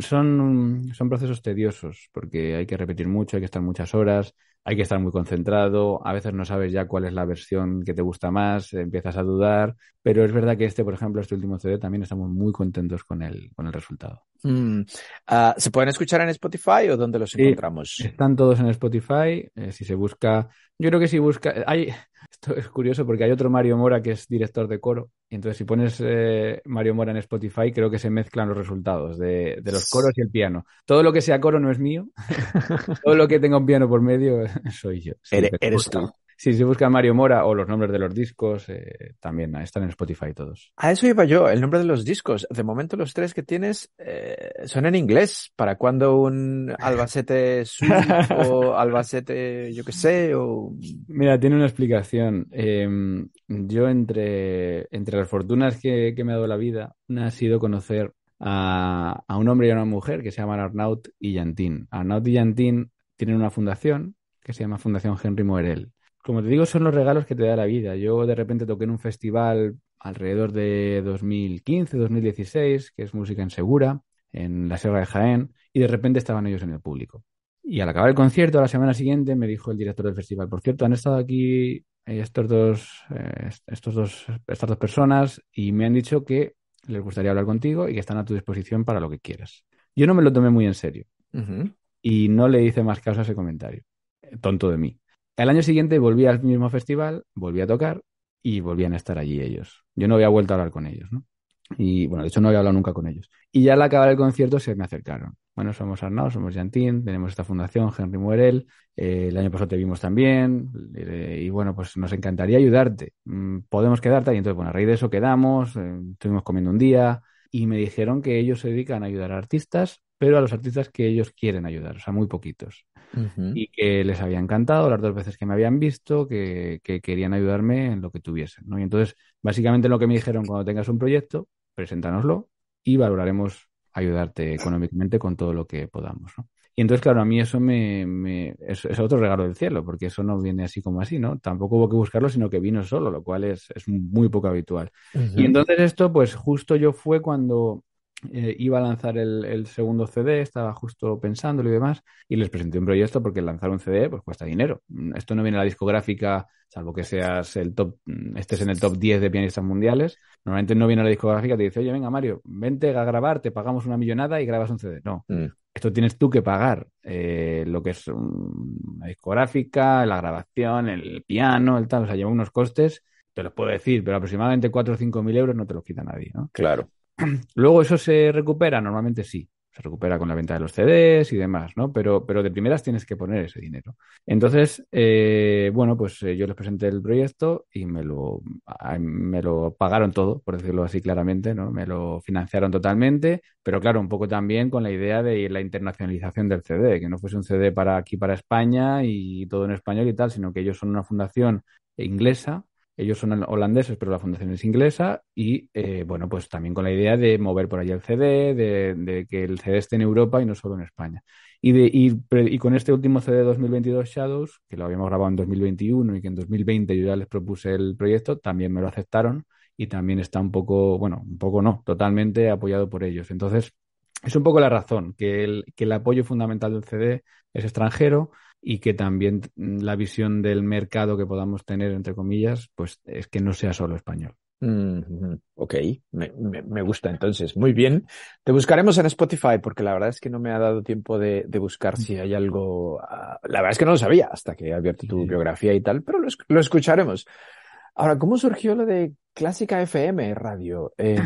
procesos tediosos porque hay que repetir mucho, hay que estar muchas horas, hay que estar muy concentrado, a veces no sabes ya cuál es la versión que te gusta más, empiezas a dudar, pero es verdad que por ejemplo, este último CD también estamos muy contentos con el resultado. ¿Se pueden escuchar en Spotify o dónde los Sí, encontramos? están todos en Spotify. Si se busca, yo creo que si busca, esto es curioso porque hay otro Mario Mora que es director de coro. Y entonces, si pones Mario Mora en Spotify, creo que se mezclan los resultados de los coros y el piano. Todo lo que sea coro no es mío. Todo lo que tenga un piano por medio soy yo. Sí, pero Eres tú. si se busca Mario Mora o los nombres de los discos, también están en Spotify todos. A eso iba yo, el nombre de los discos. De momento los tres que tienes son en inglés. ¿Para cuándo un Albacete Surf o Albacete, yo qué sé? Mira, tiene una explicación. Yo entre las fortunas que me ha dado la vida, una ha sido conocer a un hombre y a una mujer que se llaman Arnaut y Yantín. Arnaut y Yantín tienen una fundación que se llama Fundación Henry Moerel. Como te digo, son los regalos que te da la vida. Yo de repente toqué en un festival alrededor de 2015, 2016, que es música en Segura, en la Sierra de Jaén, y de repente estaban ellos en el público. Y al acabar el concierto, a la semana siguiente, me dijo el director del festival, por cierto, han estado aquí estas dos personas y me han dicho que les gustaría hablar contigo y que están a tu disposición para lo que quieras. Yo no me lo tomé muy en serio Ujú. y no le hice más caso a ese comentario. Tonto de mí. Al año siguiente volví al mismo festival, volví a tocar y volvían a estar allí ellos. Yo no había vuelto a hablar con ellos, ¿no? Y bueno, de hecho no había hablado nunca con ellos. Y ya al acabar el concierto se me acercaron. Bueno, somos Arnau, somos Yantín, tenemos esta fundación, Henry Muerel, el año pasado te vimos también, y bueno, pues nos encantaría ayudarte. ¿Podemos quedarte? Y entonces, bueno, a raíz de eso quedamos, estuvimos comiendo un día y me dijeron que ellos se dedican a ayudar a artistas, pero a los artistas que ellos quieren ayudar, o sea, muy poquitos. Ujú. Y que les había encantado las 2 veces que me habían visto, que querían ayudarme en lo que tuviesen, ¿no? Y entonces, básicamente lo que me dijeron, cuando tengas un proyecto, preséntanoslo y valoraremos ayudarte económicamente con todo lo que podamos, ¿no? Y entonces, claro, a mí eso es otro regalo del cielo, porque eso no viene así como así, ¿no? Tampoco hubo que buscarlo, sino que vino solo, lo cual es muy poco habitual. Y Ujú. entonces esto, pues justo yo fue cuando iba a lanzar el segundo CD, estaba justo pensándolo y demás, y les presenté un proyecto porque lanzar un CD pues cuesta dinero. Esto no viene a la discográfica, salvo que seas estés en el top 10 de pianistas mundiales. Normalmente no viene a la discográfica, te dice, oye, venga, Mario, vente a grabar, te pagamos una millonada y grabas un CD. No. Mm. Esto tienes tú que pagar lo que es la discográfica, la grabación, el piano, el tal, o sea, lleva unos costes, te los puedo decir, pero aproximadamente 4 o 5 mil euros no te los quita nadie, ¿no? Claro. Luego eso se recupera, normalmente sí, se recupera con la venta de los CDs y demás, ¿no? Pero de primeras tienes que poner ese dinero. Entonces, bueno, pues yo les presenté el proyecto y me lo pagaron todo, por decirlo así claramente, ¿no? Me lo financiaron totalmente, pero claro, un poco también con la idea de la internacionalización del CD, que no fuese un CD para aquí, para España y todo en español y tal, sino que ellos son una fundación inglesa. Ellos son holandeses, pero la fundación es inglesa y, bueno, pues también con la idea de mover por allí el CD, de que el CD esté en Europa y no solo en España. Y con este último CD 2022 Shadows, que lo habíamos grabado en 2021 y que en 2020 yo ya les propuse el proyecto, también me lo aceptaron y también está un poco, bueno, un poco no, totalmente apoyado por ellos. Entonces, es un poco la razón, que el apoyo fundamental del CD es extranjero y que también la visión del mercado que podamos tener, entre comillas, pues es que no sea solo español. Ujú. Ok, me gusta entonces. Muy bien. Te buscaremos en Spotify porque la verdad es que no me ha dado tiempo de buscar si hay algo. La verdad es que no lo sabía hasta que he abierto tu Sí. biografía y tal, pero lo escucharemos. Ahora, ¿cómo surgió lo de Clásica FM Radio? ¿Te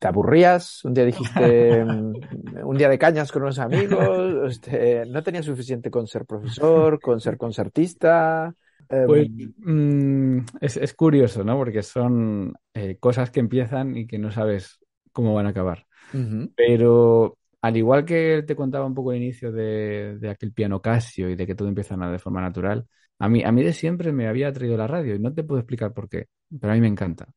aburrías? Un día dijiste, un día de cañas con unos amigos, no tenía suficiente con ser profesor, con ser concertista. Pues Em, es curioso, ¿no? Porque son cosas que empiezan y que no sabes cómo van a acabar. ujú, Pero al igual que te contaba un poco al inicio de aquel piano Casio y de que todo empieza de forma natural, a mí de siempre me había atraído la radio y no te puedo explicar por qué, pero a mí me encanta.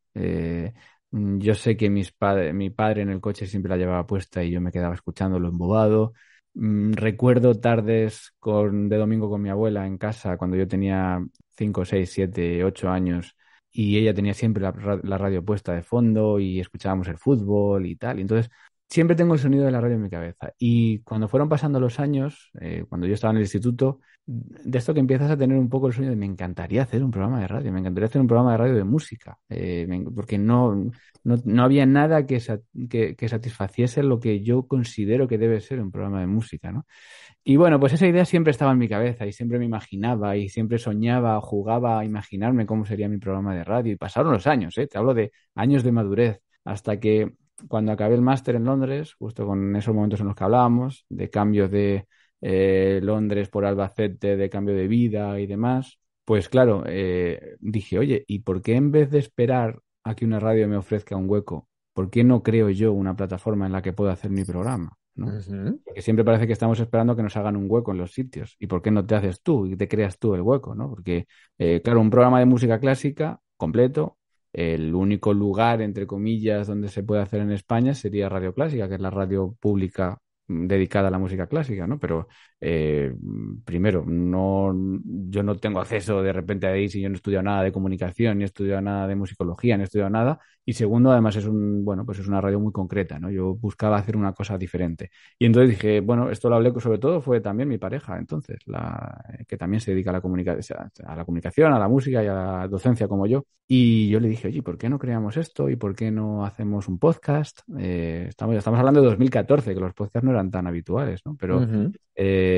Yo sé que mi padre en el coche siempre la llevaba puesta y yo me quedaba escuchándolo embobado. Recuerdo tardes de domingo con mi abuela en casa cuando yo tenía 5, 6, 7, 8 años y ella tenía siempre la radio puesta de fondo y escuchábamos el fútbol y tal. Y entonces siempre tengo el sonido de la radio en mi cabeza. Y cuando fueron pasando los años, cuando yo estaba en el instituto, de esto que empiezas a tener un poco el sueño de me encantaría hacer un programa de radio, me encantaría hacer un programa de radio de música, porque no había nada que satisfaciese lo que yo considero que debe ser un programa de música, ¿no? Y bueno, pues esa idea siempre estaba en mi cabeza y siempre me imaginaba y siempre soñaba, jugaba a imaginarme cómo sería mi programa de radio. Y pasaron los años, ¿eh? Te hablo de años de madurez, hasta que cuando acabé el máster en Londres, justo con esos momentos en los que hablábamos, de cambio de Londres por Albacete, de cambio de vida y demás, pues claro, dije, oye, ¿y por qué en vez de esperar a que una radio me ofrezca un hueco, por qué no creo yo una plataforma en la que pueda hacer mi programa? ¿No? Ujú. Porque siempre parece que estamos esperando que nos hagan un hueco en los sitios. ¿Y por qué no te haces tú y te creas tú el hueco, ¿no? Porque, claro, un programa de música clásica completo, el único lugar, entre comillas, donde se puede hacer en España sería Radio Clásica, que es la radio pública dedicada a la música clásica, ¿no? Pero eh, primero, yo no tengo acceso de repente ahí si yo no he estudiado nada de comunicación, ni he estudiado nada de musicología, ni he estudiado nada. Y segundo, además bueno, pues es una radio muy concreta, ¿no? Yo buscaba hacer una cosa diferente. Y entonces dije, bueno, esto lo hablé sobre todo, fue también mi pareja, entonces, que también se dedica a a la comunicación, a la música y a la docencia como yo. Y yo le dije, oye, ¿por qué no creamos esto? ¿Y por qué no hacemos un podcast? Estamos hablando de 2014, que los podcasts no eran tan habituales, ¿no? Pero Ujú.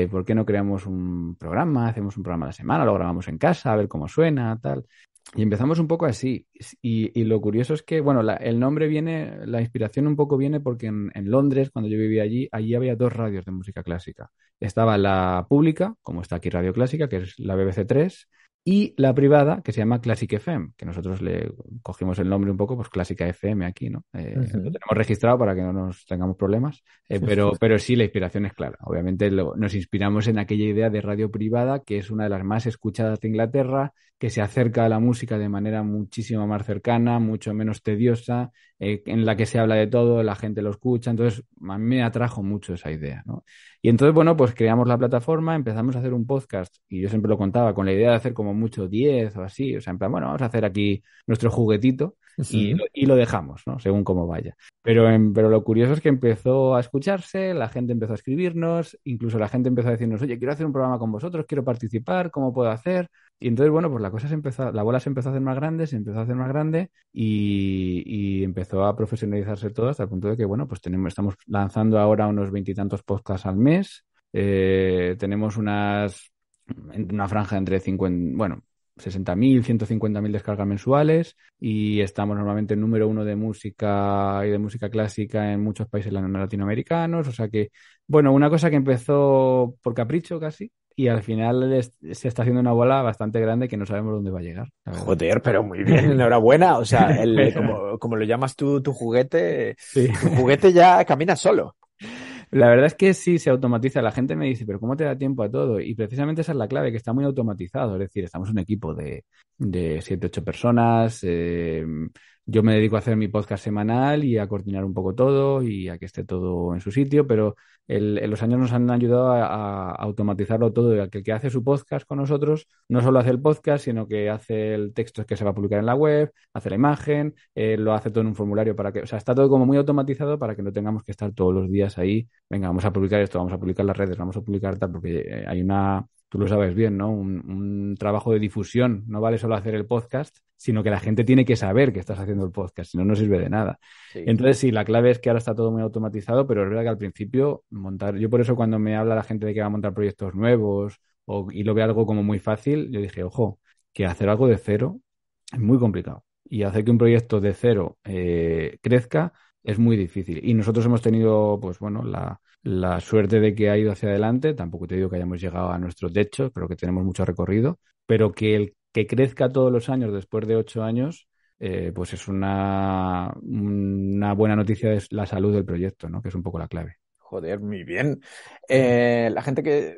¿por qué no creamos un programa? Hacemos un programa a la semana, lo grabamos en casa, a ver cómo suena, tal. Y empezamos un poco así. Y lo curioso es que, bueno, el nombre viene, la inspiración un poco viene porque en Londres, cuando yo vivía allí había dos radios de música clásica. Estaba la pública, como está aquí Radio Clásica, que es la BBC 3, y la privada, que se llama Classic FM, que nosotros le cogimos el nombre un poco, pues Clásica FM aquí, ¿no? Lo Ujú. tenemos registrado para que no nos tengamos problemas, pero sí, la inspiración es clara. Obviamente nos inspiramos en aquella idea de radio privada, que es una de las más escuchadas de Inglaterra, que se acerca a la música de manera muchísimo más cercana, mucho menos tediosa, en la que se habla de todo, la gente lo escucha. Entonces, a mí me atrajo mucho esa idea, ¿no? Y entonces, bueno, pues creamos la plataforma, empezamos a hacer un podcast, y yo siempre lo contaba con la idea de hacer como mucho 10 o así, o sea, en plan, bueno, vamos a hacer aquí nuestro juguetito Ujú. y lo dejamos, ¿no? Según cómo vaya. Pero lo curioso es que empezó a escucharse, la gente empezó a escribirnos, incluso la gente empezó a decirnos, oye, quiero hacer un programa con vosotros, quiero participar, ¿cómo puedo hacer? Y entonces, bueno, pues la bola se empezó a hacer más grande, se empezó a hacer más grande y empezó a profesionalizarse todo hasta el punto de que, bueno, pues estamos lanzando ahora unos veintitantos podcasts al mes. Tenemos una franja entre 50, bueno, 60.000, 150.000 descargas mensuales y estamos normalmente en número uno de música y de música clásica en muchos países latinoamericanos. O sea que, bueno, una cosa que empezó por capricho casi y al final se está haciendo una bola bastante grande que no sabemos dónde va a llegar, la verdad. Joder, pero muy bien, enhorabuena. O sea, Pero, como lo llamas tú, sí. tu juguete ya camina solo. La verdad es que sí se automatiza. La gente me dice, pero ¿cómo te da tiempo a todo? Y precisamente esa es la clave, que está muy automatizado. Es decir, estamos un equipo de 7, 8 personas. Yo me dedico a hacer mi podcast semanal y a coordinar un poco todo y a que esté todo en su sitio, pero los años nos han ayudado a automatizarlo todo. Y el que hace su podcast con nosotros no solo hace el podcast, sino que hace el texto que se va a publicar en la web, hace la imagen, lo hace todo en un formulario para que, o sea, está todo como muy automatizado para que no tengamos que estar todos los días ahí. Venga, vamos a publicar esto, vamos a publicar las redes, vamos a publicar tal, porque tú lo sabes bien, ¿no? Un trabajo de difusión, no vale solo hacer el podcast, sino que la gente tiene que saber que estás haciendo el podcast, si no, no sirve de nada. Sí. Entonces, sí, la clave es que ahora está todo muy automatizado, pero es verdad que al principio yo por eso cuando me habla la gente de que va a montar proyectos nuevos y lo ve algo como muy fácil, yo dije, ojo, que hacer algo de cero es muy complicado. Y hacer que un proyecto de cero crezca es muy difícil. Y nosotros hemos tenido, pues bueno, la suerte de que ha ido hacia adelante. Tampoco te digo que hayamos llegado a nuestro techo, creo que tenemos mucho recorrido, pero que el que crezca todos los años después de 8 años, pues es una buena noticia de la salud del proyecto, ¿no? Que es un poco la clave. Joder, muy bien. La gente que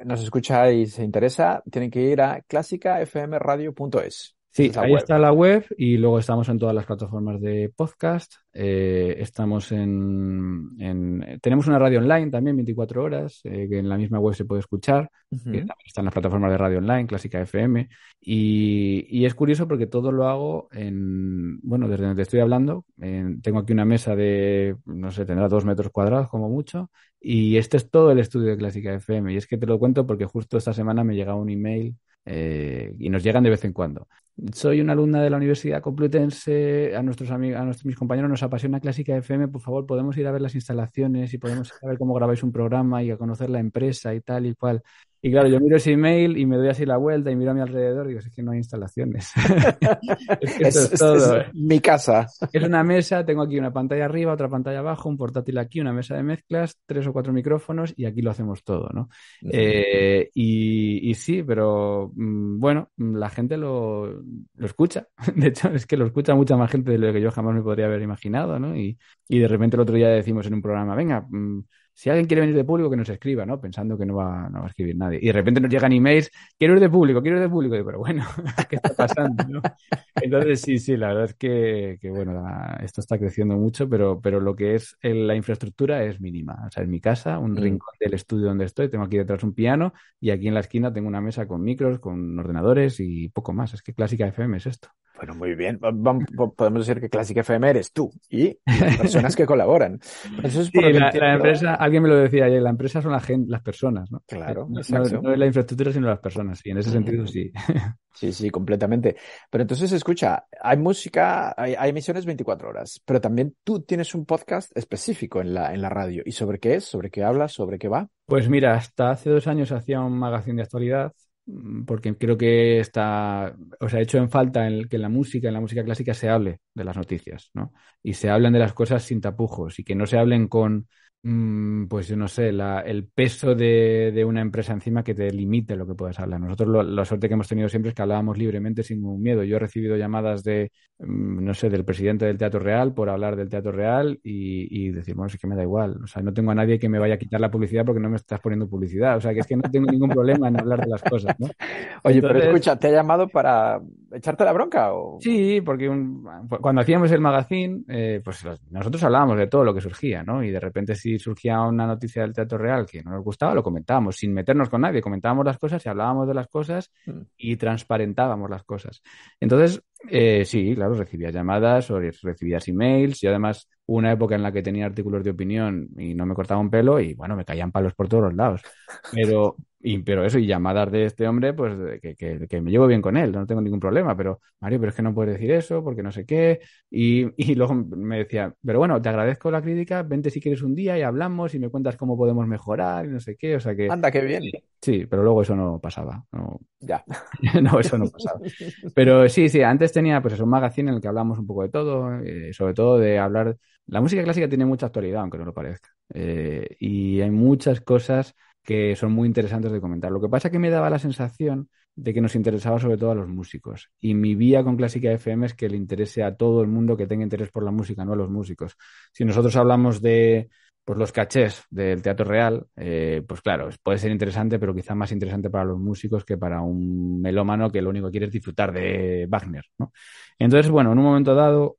nos escucha y se interesa, tienen que ir a clásicafmradio.es. Sí, Esa es la ahí web. está la web y luego estamos en todas las plataformas de podcast. Estamos tenemos una radio online también, 24 horas, que en la misma web se puede escuchar, que Ujú. también está en las plataformas de radio online, Clásica FM. Y es curioso porque todo lo hago bueno, desde donde estoy hablando. Tengo aquí una mesa de, no sé, tendrá 2 metros cuadrados como mucho. Y este es todo el estudio de Clásica FM. Y es que te lo cuento porque justo esta semana me llega un email y nos llegan de vez en cuando. Soy una alumna de la Universidad Complutense, a nuestros amigos, mis compañeros nos apasiona Clásica FM, por favor, podemos ir a ver las instalaciones y podemos ir a ver cómo grabáis un programa y a conocer la empresa y tal y cual. Y claro, yo miro ese email y me doy así la vuelta y miro a mi alrededor y digo, es que no hay instalaciones. Es que esto es Es todo. mi casa. Es una mesa, tengo aquí una pantalla arriba, otra pantalla abajo, un portátil aquí, una mesa de mezclas, 3 o 4 micrófonos y aquí lo hacemos todo, ¿no? Ujú. Y sí, pero bueno, la gente lo escucha. De hecho, es que lo escucha mucha más gente de lo que yo jamás me podría haber imaginado, ¿no? Y de repente el otro día decimos en un programa, venga, si alguien quiere venir de público, que nos escriba, ¿no? Pensando que no va a escribir nadie. Y de repente nos llegan emails, quiero ir de público, quiero ir de público. Y, pero bueno, ¿qué está pasando, no? Entonces, sí, la verdad es que bueno, esto está creciendo mucho, pero lo que es la infraestructura es mínima. O sea, en mi casa, un Mm. rincón del estudio donde estoy, tengo aquí detrás un piano y aquí en la esquina tengo una mesa con micros, con ordenadores y poco más. Es que Clásica FM es esto. Bueno, muy bien. Podemos decir que Clásica FM eres tú y las personas que colaboran. Eso es Sí, por lo que la entiendo. empresa, alguien me lo decía ayer, la empresa son la gente, las personas, ¿no? Claro, No exacto. es la infraestructura, sino las personas. Sí, en ese Ujú. sentido sí. Sí, sí, completamente. Pero entonces, escucha, hay música, hay emisiones 24 horas, pero también tú tienes un podcast específico en la radio. ¿Y sobre qué es? ¿Sobre qué hablas? ¿Sobre qué va? Pues mira, hasta hace 2 años hacía un magazine de actualidad, porque creo que o sea, he hecho en falta que en la música clásica se hable de las noticias, ¿no? Y se hablen de las cosas sin tapujos y que no se hablen con, pues yo no sé, el peso de una empresa encima que te limite lo que puedes hablar. Nosotros la suerte que hemos tenido siempre es que hablábamos libremente sin ningún miedo. Yo he recibido llamadas no sé, del presidente del Teatro Real por hablar del Teatro Real y decir, bueno, es que me da igual. O sea, no tengo a nadie que me vaya a quitar la publicidad porque no me estás poniendo publicidad. O sea, que es que no tengo ningún problema en hablar de las cosas, ¿no? Oye, pero Entonces, escucha, ¿te ha llamado para echarte la bronca o...? sí, porque cuando hacíamos el magazine, pues nosotros hablábamos de todo lo que surgía, ¿no? Y de repente si surgía una noticia del Teatro Real que no nos gustaba, lo comentábamos sin meternos con nadie, comentábamos las cosas y hablábamos de las cosas Mm. y transparentábamos las cosas. Entonces, sí, claro, recibías llamadas o recibías emails y además hubo una época en la que tenía artículos de opinión y no me cortaba un pelo y bueno, me caían palos por todos los lados. Pero eso, y llamadas de este hombre, pues que me llevo bien con él, no tengo ningún problema, pero Mario, pero es que no puedes decir eso, porque no sé qué. Y luego me decía, pero bueno, te agradezco la crítica, vente si quieres un día y hablamos y me cuentas cómo podemos mejorar y no sé qué. O sea que Anda, qué bien. sí, pero luego eso no pasaba. No, Ya. no, eso no pasaba. Pero sí, antes tenía pues eso, un magazine en el que hablamos un poco de todo, sobre todo de hablar. La música clásica tiene mucha actualidad, aunque no lo parezca. Y hay muchas cosas que son muy interesantes de comentar. Lo que pasa es que me daba la sensación de que nos interesaba sobre todo a los músicos. Y mi vía con Clásica FM es que le interese a todo el mundo que tenga interés por la música, no a los músicos. Si nosotros hablamos de pues los cachés del Teatro Real, pues claro, puede ser interesante, pero quizá más interesante para los músicos que para un melómano que lo único que quiere es disfrutar de Wagner, ¿no? Entonces, bueno, en un momento dado,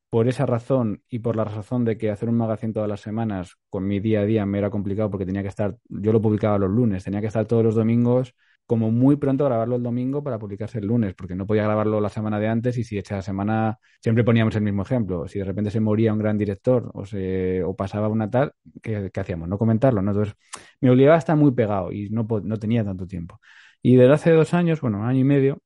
por esa razón y por la razón de que hacer un magazine todas las semanas con mi día a día me era complicado porque tenía que estar, yo lo publicaba los lunes, tenía que estar todos los domingos, como muy pronto grabarlo el domingo para publicarse el lunes, porque no podía grabarlo la semana de antes y si esa semana siempre poníamos el mismo ejemplo, si de repente se moría un gran director o pasaba una tal, ¿qué hacíamos? No comentarlo, ¿no? Entonces me obligaba a estar muy pegado y no tenía tanto tiempo. Y desde hace 2 años, bueno, 1 año y medio,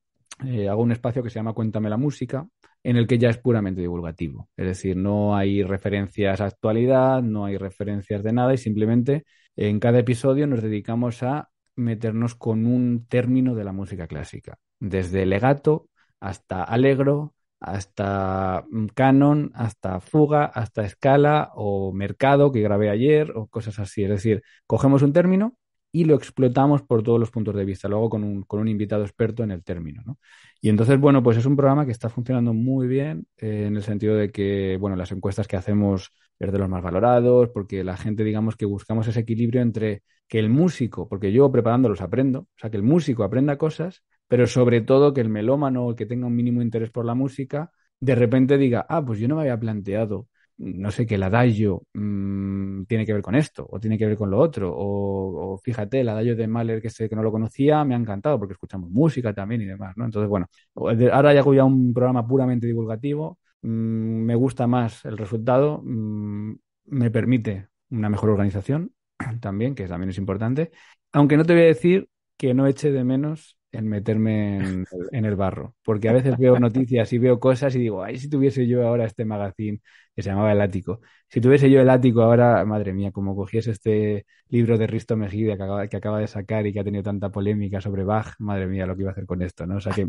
hago un espacio que se llama Cuéntame la música, en el que ya es puramente divulgativo. Es decir, no hay referencias a actualidad, no hay referencias de nada y simplemente en cada episodio nos dedicamos a meternos con un término de la música clásica, desde legato hasta allegro, hasta canon, hasta fuga, hasta escala o mercado que grabé ayer o cosas así. Es decir, cogemos un término y lo explotamos por todos los puntos de vista, luego con un invitado experto en el término, ¿no? Y entonces, bueno, pues es un programa que está funcionando muy bien en el sentido de que, bueno, las encuestas que hacemos es de los más valorados, porque la gente, digamos, que buscamos ese equilibrio entre que el músico, porque yo preparándolos aprendo, o sea, que el músico aprenda cosas, pero sobre todo que el melómano o el que tenga un mínimo interés por la música, de repente diga, pues yo no me había planteado, no sé, que el adagio tiene que ver con esto, o tiene que ver con lo otro, o fíjate, el adagio de Mahler, que no lo conocía, me ha encantado porque escuchamos música también y demás, ¿no? Entonces, bueno, ahora ya hago ya un programa puramente divulgativo, me gusta más el resultado, me permite una mejor organización también, que también es importante, aunque no te voy a decir que no eche de menos en meterme en el barro, porque a veces veo noticias y veo cosas y digo, ay, si tuviese yo ahora este magazine que se llamaba El Ático, si tuviese yo El Ático ahora, madre mía, como cogiese este libro de Risto Mejide que acaba de sacar y que ha tenido tanta polémica sobre Bach, madre mía, lo que iba a hacer con esto, ¿no? O sea que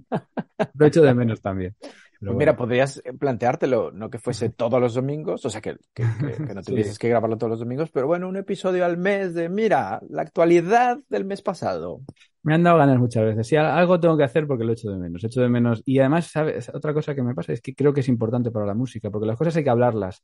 lo echo de menos también. Pero Pues mira, bueno. podrías planteártelo, no que fuese todos los domingos, o sea, que no Sí. tuvieses que grabarlo todos los domingos, pero bueno, un episodio al mes de, mira, la actualidad del mes pasado. Me han dado ganas muchas veces. Sí, algo tengo que hacer porque lo echo de menos. Echo de menos. Y además, ¿sabes? Otra cosa que me pasa es que creo que es importante para la música, porque las cosas hay que hablarlas.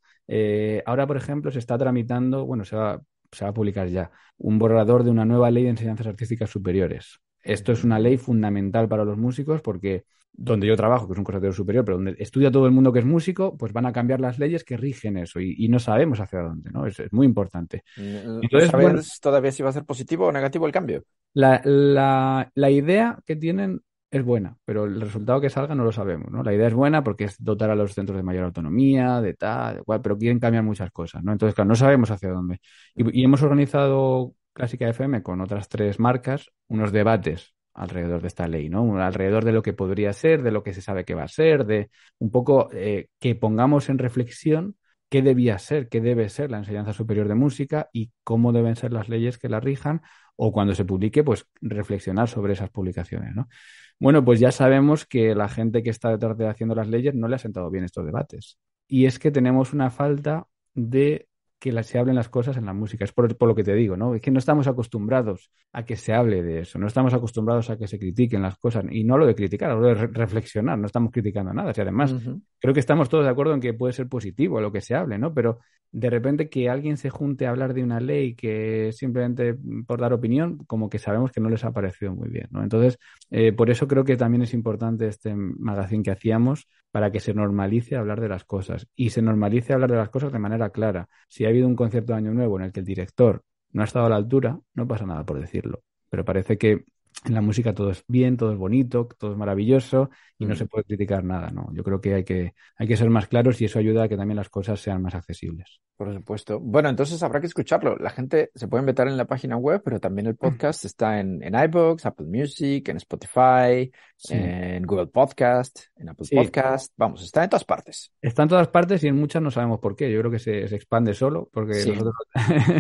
Ahora, por ejemplo, se está tramitando, bueno, se va a publicar ya, un borrador de una nueva ley de enseñanzas artísticas superiores. Esto es una ley fundamental para los músicos porque donde yo trabajo, que es un conservatorio superior, pero donde estudia todo el mundo que es músico, pues van a cambiar las leyes que rigen eso y no sabemos hacia dónde, ¿no? Es muy importante. ¿No Entonces, bueno, sabes todavía si va a ser positivo o negativo el cambio? la idea que tienen es buena, pero el resultado que salga no lo sabemos, ¿no? La idea es buena porque es dotar a los centros de mayor autonomía, de tal, de cual, pero quieren cambiar muchas cosas, ¿no? Entonces, claro, no sabemos hacia dónde. Y hemos organizado Clásica FM con otras 3 marcas unos debates alrededor de esta ley, ¿no? Alrededor de lo que podría ser, de lo que se sabe que va a ser, de un poco que pongamos en reflexión qué debía ser, qué debe ser la enseñanza superior de música y cómo deben ser las leyes que la rijan o cuando se publique, pues reflexionar sobre esas publicaciones, ¿no? Bueno, pues ya sabemos que la gente que está detrás de haciendo las leyes no le ha sentado bien estos debates. Y es que tenemos una falta de que se hablen las cosas en la música. Es por lo que te digo, ¿no? Es que no estamos acostumbrados a que se hable de eso, no estamos acostumbrados a que se critiquen las cosas. Y no lo de criticar, hablo de reflexionar, no estamos criticando nada. Y además, Ujú. creo que estamos todos de acuerdo en que puede ser positivo lo que se hable, ¿no? Pero de repente que alguien se junte a hablar de una ley que simplemente por dar opinión, como que sabemos que no les ha parecido muy bien, ¿no? Entonces, por eso creo que también es importante este magazine que hacíamos para que se normalice hablar de las cosas y se normalice hablar de las cosas de manera clara. Si ha habido un concierto de Año Nuevo en el que el director no ha estado a la altura, no pasa nada por decirlo. Pero parece que en la música todo es bien, todo es bonito, todo es maravilloso y no se puede criticar nada, ¿no? Yo creo que hay que ser más claros y eso ayuda a que también las cosas sean más accesibles. Por supuesto. Bueno, entonces habrá que escucharlo. La gente se puede meter en la página web, pero también el podcast está en iVoox, Apple Music, en Spotify, Sí, en Google Podcast, en Apple sí, Podcast. Vamos, está en todas partes. está en todas partes y en muchas no sabemos por qué. Yo creo que se expande solo, porque Sí, nosotros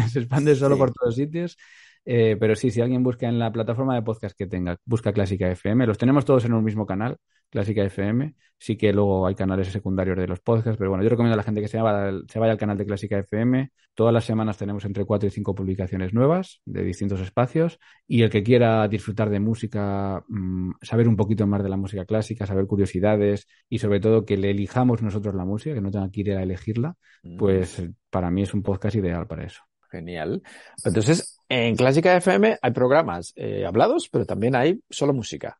se expande solo por sí. todos sitios. Pero sí, si alguien busca en la plataforma de podcast que tenga, busca Clásica FM, los tenemos todos en un mismo canal, Clásica FM. Sí que luego hay canales secundarios de los podcasts, pero bueno, yo recomiendo a la gente que se vaya al canal de Clásica FM. Todas las semanas tenemos entre 4 y 5 publicaciones nuevas de distintos espacios y el que quiera disfrutar de música, saber un poquito más de la música clásica, saber curiosidades y sobre todo que le elijamos nosotros la música, que no tenga que ir a elegirla, Mm, pues para mí es un podcast ideal para eso. genial. Entonces, en Clásica FM hay programas hablados, pero también hay solo música.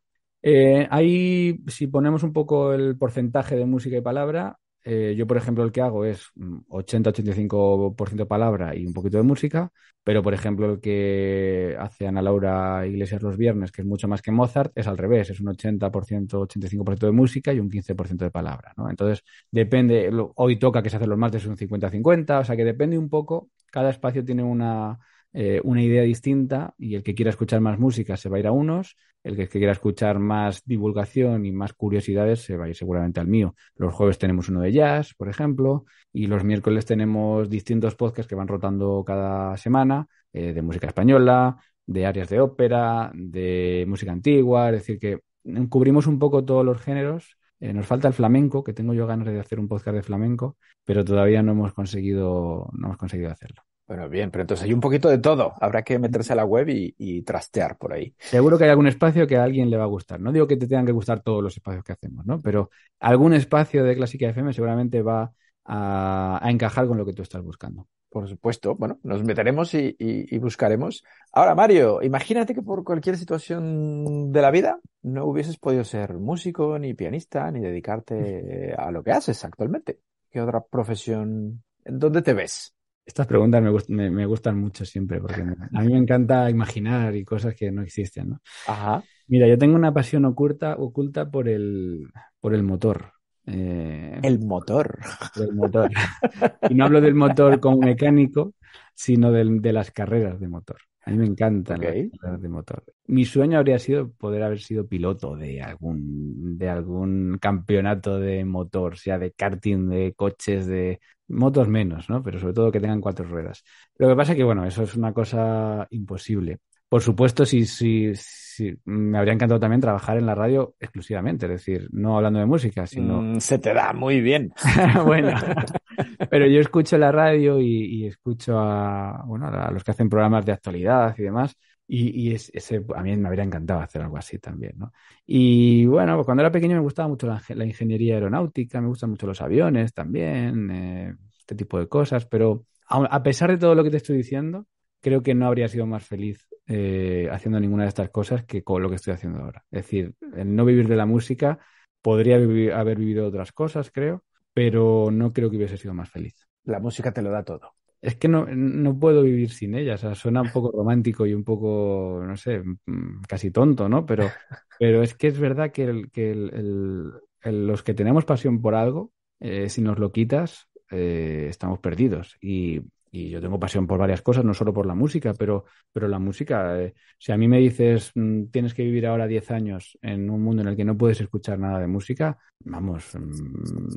Ahí, si ponemos un poco el porcentaje de música y palabra, yo, por ejemplo, el que hago es 80-85% palabra y un poquito de música, pero, por ejemplo, el que hace Ana Laura Iglesias los viernes, que es mucho más que Mozart, es al revés, es un 80%, 85% de música y un 15% de palabra, ¿no? Entonces, depende, hoy toca que se hacen los martes un 50-50, o sea que depende un poco, cada espacio tiene una idea distinta y el que quiera escuchar más música se va a ir a unos, el que quiera escuchar más divulgación y más curiosidades se va a ir seguramente al mío. Los jueves tenemos uno de jazz, por ejemplo, y los miércoles tenemos distintos podcasts que van rotando cada semana, de música española, de áreas de ópera, de música antigua, es decir, que cubrimos un poco todos los géneros. Nos falta el flamenco, que tengo yo ganas de hacer un podcast de flamenco, pero todavía no hemos conseguido hacerlo. Bueno, bien, pero entonces hay un poquito de todo. Habrá que meterse a la web y trastear por ahí. Seguro que hay algún espacio que a alguien le va a gustar. No digo que te tengan que gustar todos los espacios que hacemos, ¿no? Pero algún espacio de Clásica FM seguramente va a encajar con lo que tú estás buscando. Por supuesto. Bueno, nos meteremos y buscaremos. Ahora, Mario, imagínate que por cualquier situación de la vida no hubieses podido ser músico, ni pianista, ni dedicarte a lo que haces actualmente. ¿Qué otra profesión? ¿En dónde te ves? Estas preguntas me gustan mucho siempre, porque a mí me encanta imaginar y cosas que no existen, ¿no? Ajá. Mira, yo tengo una pasión oculta por el motor. El motor. Por el motor. Y no hablo del motor como mecánico, sino de las carreras de motor. A mí me encantan las Ok. carreras de motor. Mi sueño habría sido poder haber sido piloto de algún campeonato de motor, sea de karting, de coches, de motos menos, ¿no? Pero sobre todo que tengan cuatro ruedas. Lo que pasa es que, bueno, eso es una cosa imposible. Por supuesto, sí, me habría encantado también trabajar en la radio exclusivamente, es decir, no hablando de música, sino Se te da muy bien. bueno, pero yo escucho la radio y escucho bueno, a los que hacen programas de actualidad y demás, a mí me habría encantado hacer algo así también, ¿no? Y bueno, pues cuando era pequeño me gustaba mucho la ingeniería aeronáutica, me gustan mucho los aviones también, este tipo de cosas, pero a pesar de todo lo que te estoy diciendo, creo que no habría sido más feliz haciendo ninguna de estas cosas que con lo que estoy haciendo ahora. Es decir, el no vivir de la música, podría haber vivido otras cosas, creo, pero no creo que hubiese sido más feliz. La música te lo da todo. Es que no puedo vivir sin ella, o sea, suena un poco romántico y un poco, no sé, casi tonto, ¿no? Pero es que es verdad que, los que tenemos pasión por algo, si nos lo quitas, estamos perdidos. Y yo tengo pasión por varias cosas, no solo por la música, pero la música, si a mí me dices, tienes que vivir ahora 10 años en un mundo en el que no puedes escuchar nada de música, vamos,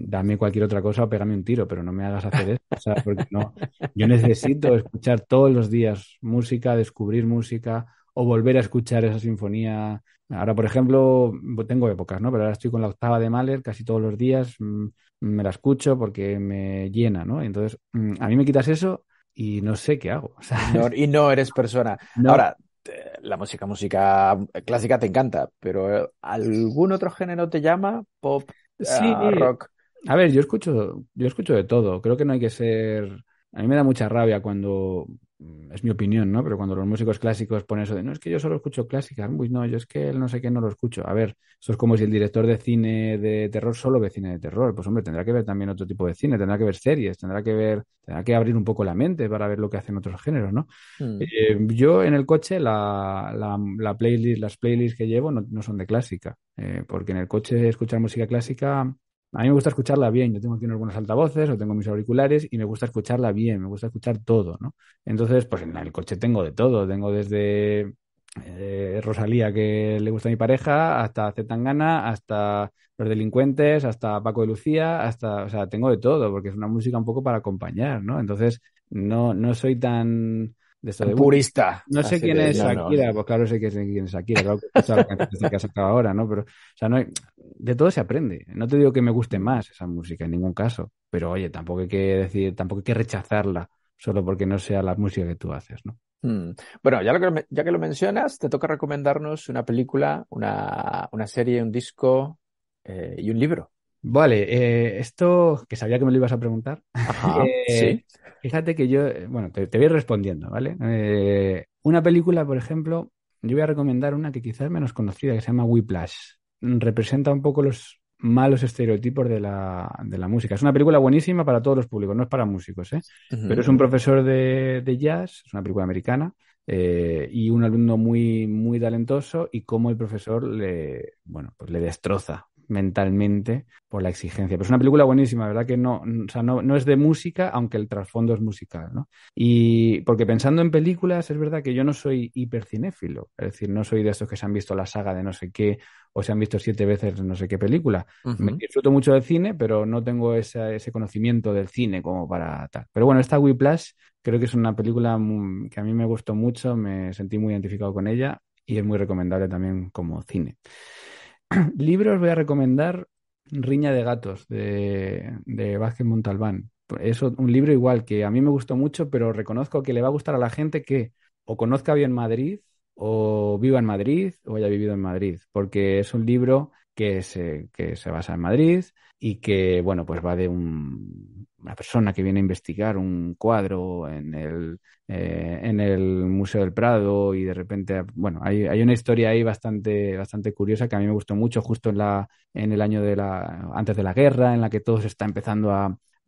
dame cualquier otra cosa o pégame un tiro, pero no me hagas hacer eso, ¿sabes? Porque no, yo necesito escuchar todos los días música, descubrir música o volver a escuchar esa sinfonía. Ahora, por ejemplo, tengo épocas, ¿no? Pero ahora estoy con la octava de Mahler casi todos los días, me la escucho porque me llena, ¿no? Entonces, a mí me quitas eso y no sé qué hago, ¿sabes? Y no eres persona. No, Ahora, la música clásica te encanta, pero ¿algún otro género te llama? Pop, sí, rock. a ver, yo escucho de todo. Creo que no hay que ser. A mí me da mucha rabia cuando, es mi opinión, ¿no? Pero cuando los músicos clásicos ponen eso de, no, es que yo solo escucho clásica, uy, no, yo es que el no sé qué no lo escucho. A ver, eso es como si el director de cine de terror solo ve cine de terror. Pues hombre, tendrá que ver también otro tipo de cine, tendrá que ver series, tendrá que abrir un poco la mente para ver lo que hacen otros géneros, ¿no? Mm. Yo en el coche las playlists que llevo no son de clásica, porque en el coche escuchar música clásica, a mí me gusta escucharla bien. Yo tengo aquí unos buenos altavoces o tengo mis auriculares y me gusta escucharla bien, me gusta escuchar todo, ¿no? Entonces, pues en el coche tengo de todo, tengo desde Rosalía que le gusta a mi pareja, hasta C. Tangana, hasta Los Delincuentes, hasta Paco de Lucía, o sea, tengo de todo, porque es una música un poco para acompañar, ¿no? Entonces, no soy tan de esto de, Purista. no sé Así quién de, es no, no. Shakira, pues claro sé quién es Shakira, claro que he escuchado la canción que ha sacado ahora, ¿no? Pero, o sea, de todo se aprende. No te digo que me guste más esa música en ningún caso, pero oye, tampoco hay que rechazarla solo porque no sea la música que tú haces, ¿no? Mm. Bueno, ya que lo mencionas, te toca recomendarnos una película, una serie, un disco y un libro. Vale, esto que sabía que me lo ibas a preguntar. Ajá, sí. Fíjate que yo, bueno, te voy respondiendo, ¿vale? Una película, por ejemplo, yo voy a recomendar una que quizás es menos conocida, que se llama Whiplash. Representa un poco los malos estereotipos de la música. Es una película buenísima para todos los públicos, no es para músicos, ¿eh? Pero Ujú. es un profesor de jazz, es una película americana, y un alumno muy, muy talentoso y cómo el profesor bueno, pues le destroza mentalmente por la exigencia. Pero es una película buenísima, ¿verdad? Que o sea, no es de música, aunque el trasfondo es musical, ¿no? Y porque pensando en películas, es verdad que yo no soy hipercinéfilo, es decir, no soy de estos que se han visto la saga de no sé qué o se han visto 7 veces no sé qué película. Me Ujú. disfruto mucho del cine, pero no tengo ese conocimiento del cine como para tal. Pero bueno, esta Whiplash creo que es una película que a mí me gustó mucho, me sentí muy identificado con ella y es muy recomendable también como cine. Libros voy a recomendar Riña de gatos de Vázquez Montalbán. Es un libro igual que a mí me gustó mucho, pero reconozco que le va a gustar a la gente que o conozca bien Madrid o viva en Madrid o haya vivido en Madrid, porque es un libro que se basa en Madrid y que, bueno, pues va una persona que viene a investigar un cuadro en el Museo del Prado y de repente, bueno, hay una historia ahí bastante curiosa que a mí me gustó mucho justo en el año antes de la guerra, en la que todo se está empezando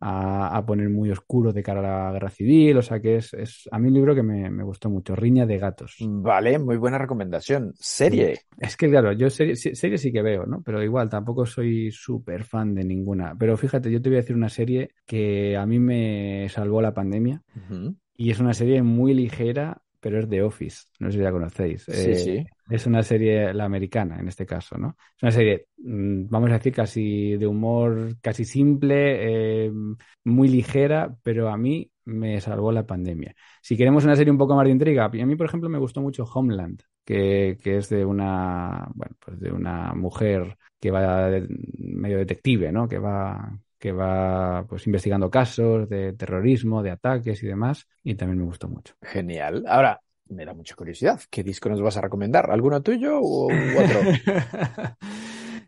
a poner muy oscuro de cara a la guerra civil. O sea que es a mí un libro que me gustó mucho, Riña de gatos. Vale, muy buena recomendación. ¿Serie? Es que claro, yo series sí que veo, ¿no? Pero igual tampoco soy súper fan de ninguna. Pero fíjate, yo te voy a decir una serie que a mí me salvó la pandemia. Ujú. Y es una serie muy ligera, pero es The Office. No sé si la conocéis. Sí. Es una serie, la americana en este caso, ¿no? Es una serie, vamos a decir, casi de humor, casi simple, muy ligera, pero a mí me salvó la pandemia. Si queremos una serie un poco más de intriga, a mí, por ejemplo, me gustó mucho Homeland, que es de bueno, pues de una mujer que va medio detective, ¿no? Que va pues investigando casos de terrorismo, de ataques y demás, y también me gustó mucho. Genial. Ahora, me da mucha curiosidad. ¿Qué disco nos vas a recomendar? ¿Alguno tuyo u otro?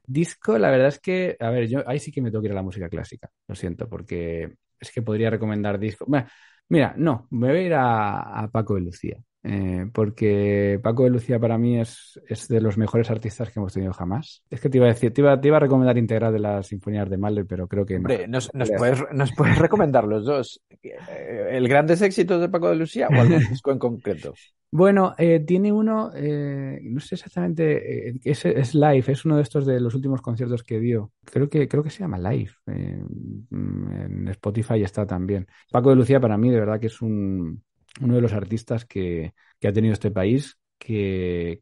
Disco, la verdad es que, a ver, yo ahí sí que me tengo que ir a la música clásica, lo siento, porque es que podría recomendar disco. Bueno, mira, no, me voy a ir a Paco de Lucía, porque Paco de Lucía para mí es de los mejores artistas que hemos tenido jamás. Es que te iba a decir, te iba a recomendar Integral de las Sinfonías de Mahler, pero creo que no. Hombre, ¿nos puedes recomendar los dos? ¿El grandes éxitos de Paco de Lucía o algún disco en concreto? Bueno, tiene uno, no sé exactamente, es Live, es uno de estos de los últimos conciertos que dio. Creo que se llama Live. En Spotify está también. Paco de Lucía para mí de verdad que es uno de los artistas que ha tenido este país, que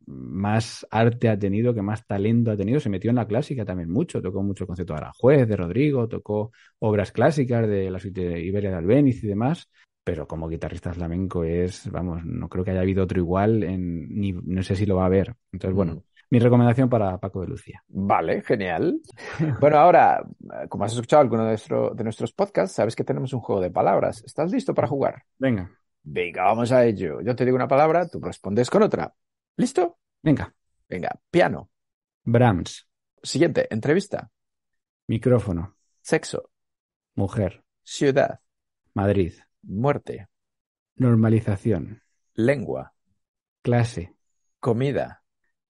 más arte ha tenido, que más talento ha tenido. Se metió en la clásica también mucho, tocó mucho el concierto de Aranjuez, de Rodrigo, tocó obras clásicas de la suite de Iberia de Albéniz y demás. Pero como guitarrista flamenco vamos, no creo que haya habido otro igual, ni no sé si lo va a haber. Entonces, bueno, mi recomendación para Paco de Lucía. Vale, genial. Bueno, ahora, como has escuchado alguno de nuestros podcasts, sabes que tenemos un juego de palabras. ¿Estás listo para jugar? Venga. Venga, vamos a ello. Yo te digo una palabra, tú respondes con otra. ¿Listo? Venga. Venga, piano. Brahms. Siguiente, entrevista. Micrófono. Sexo. Mujer. Ciudad. Madrid. Muerte. Normalización. Lengua. Clase. Comida.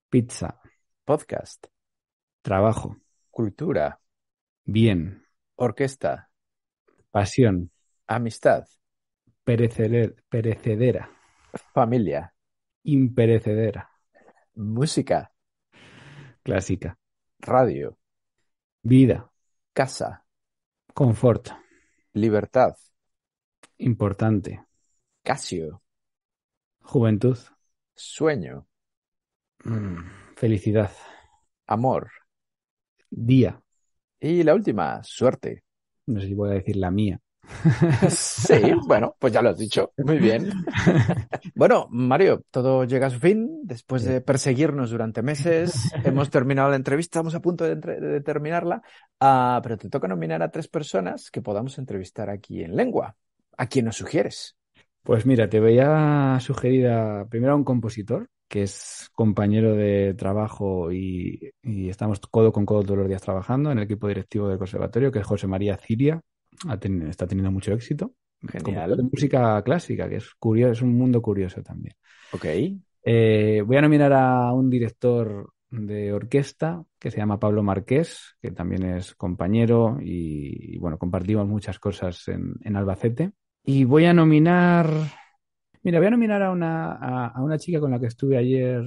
Pizza. Podcast. Trabajo. Cultura. Bien. Orquesta. Pasión. Amistad. Perecedera. Familia. Imperecedera. Música. Clásica. Radio. Vida. Casa. Confort. Libertad. Importante. Casio. Juventud. Sueño. Felicidad. Amor. Día. Y la última, suerte. No sé si voy a decir la mía. Sí, bueno, pues ya lo has dicho. Muy bien. Bueno, Mario, todo llega a su fin. Después de perseguirnos durante meses, hemos terminado la entrevista, estamos a punto de terminarla, pero te toca nominar a 3 personas que podamos entrevistar aquí en Lengua. ¿A quién nos sugieres? Pues mira, te voy a sugerir primero a un compositor que es compañero de trabajo y estamos codo con codo todos los días trabajando en el equipo directivo del conservatorio, que es José María Ciria. Está teniendo mucho éxito. Genial. De música clásica, que es curioso, es un mundo curioso también. Ok. Voy a nominar a un director de orquesta que se llama Pablo Marqués, que también es compañero y bueno, compartimos muchas cosas en Albacete. Y voy a nominar a una chica con la que estuve ayer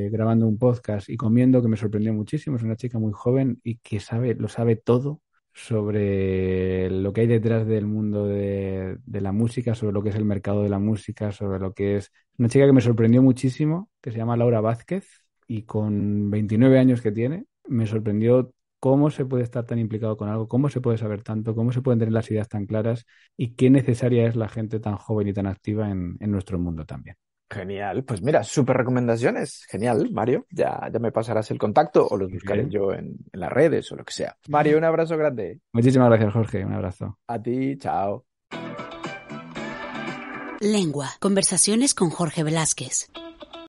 grabando un podcast y comiendo, que me sorprendió muchísimo. Es una chica muy joven y que lo sabe todo sobre lo que hay detrás del mundo de la música, sobre lo que es el mercado de la música, sobre lo que es... Una chica que me sorprendió muchísimo, que se llama Laura Vázquez, y con 29 años que tiene, me sorprendió cómo se puede estar tan implicado con algo, cómo se puede saber tanto, cómo se pueden tener las ideas tan claras y qué necesaria es la gente tan joven y tan activa en nuestro mundo también. Genial, pues mira, súper recomendaciones. Genial, Mario. Ya me pasarás el contacto o los buscaré yo en las redes o lo que sea. Mario, un abrazo grande. Muchísimas gracias, Jorge. Un abrazo. A ti, chao. Lengua. Conversaciones con Jorge Velázquez.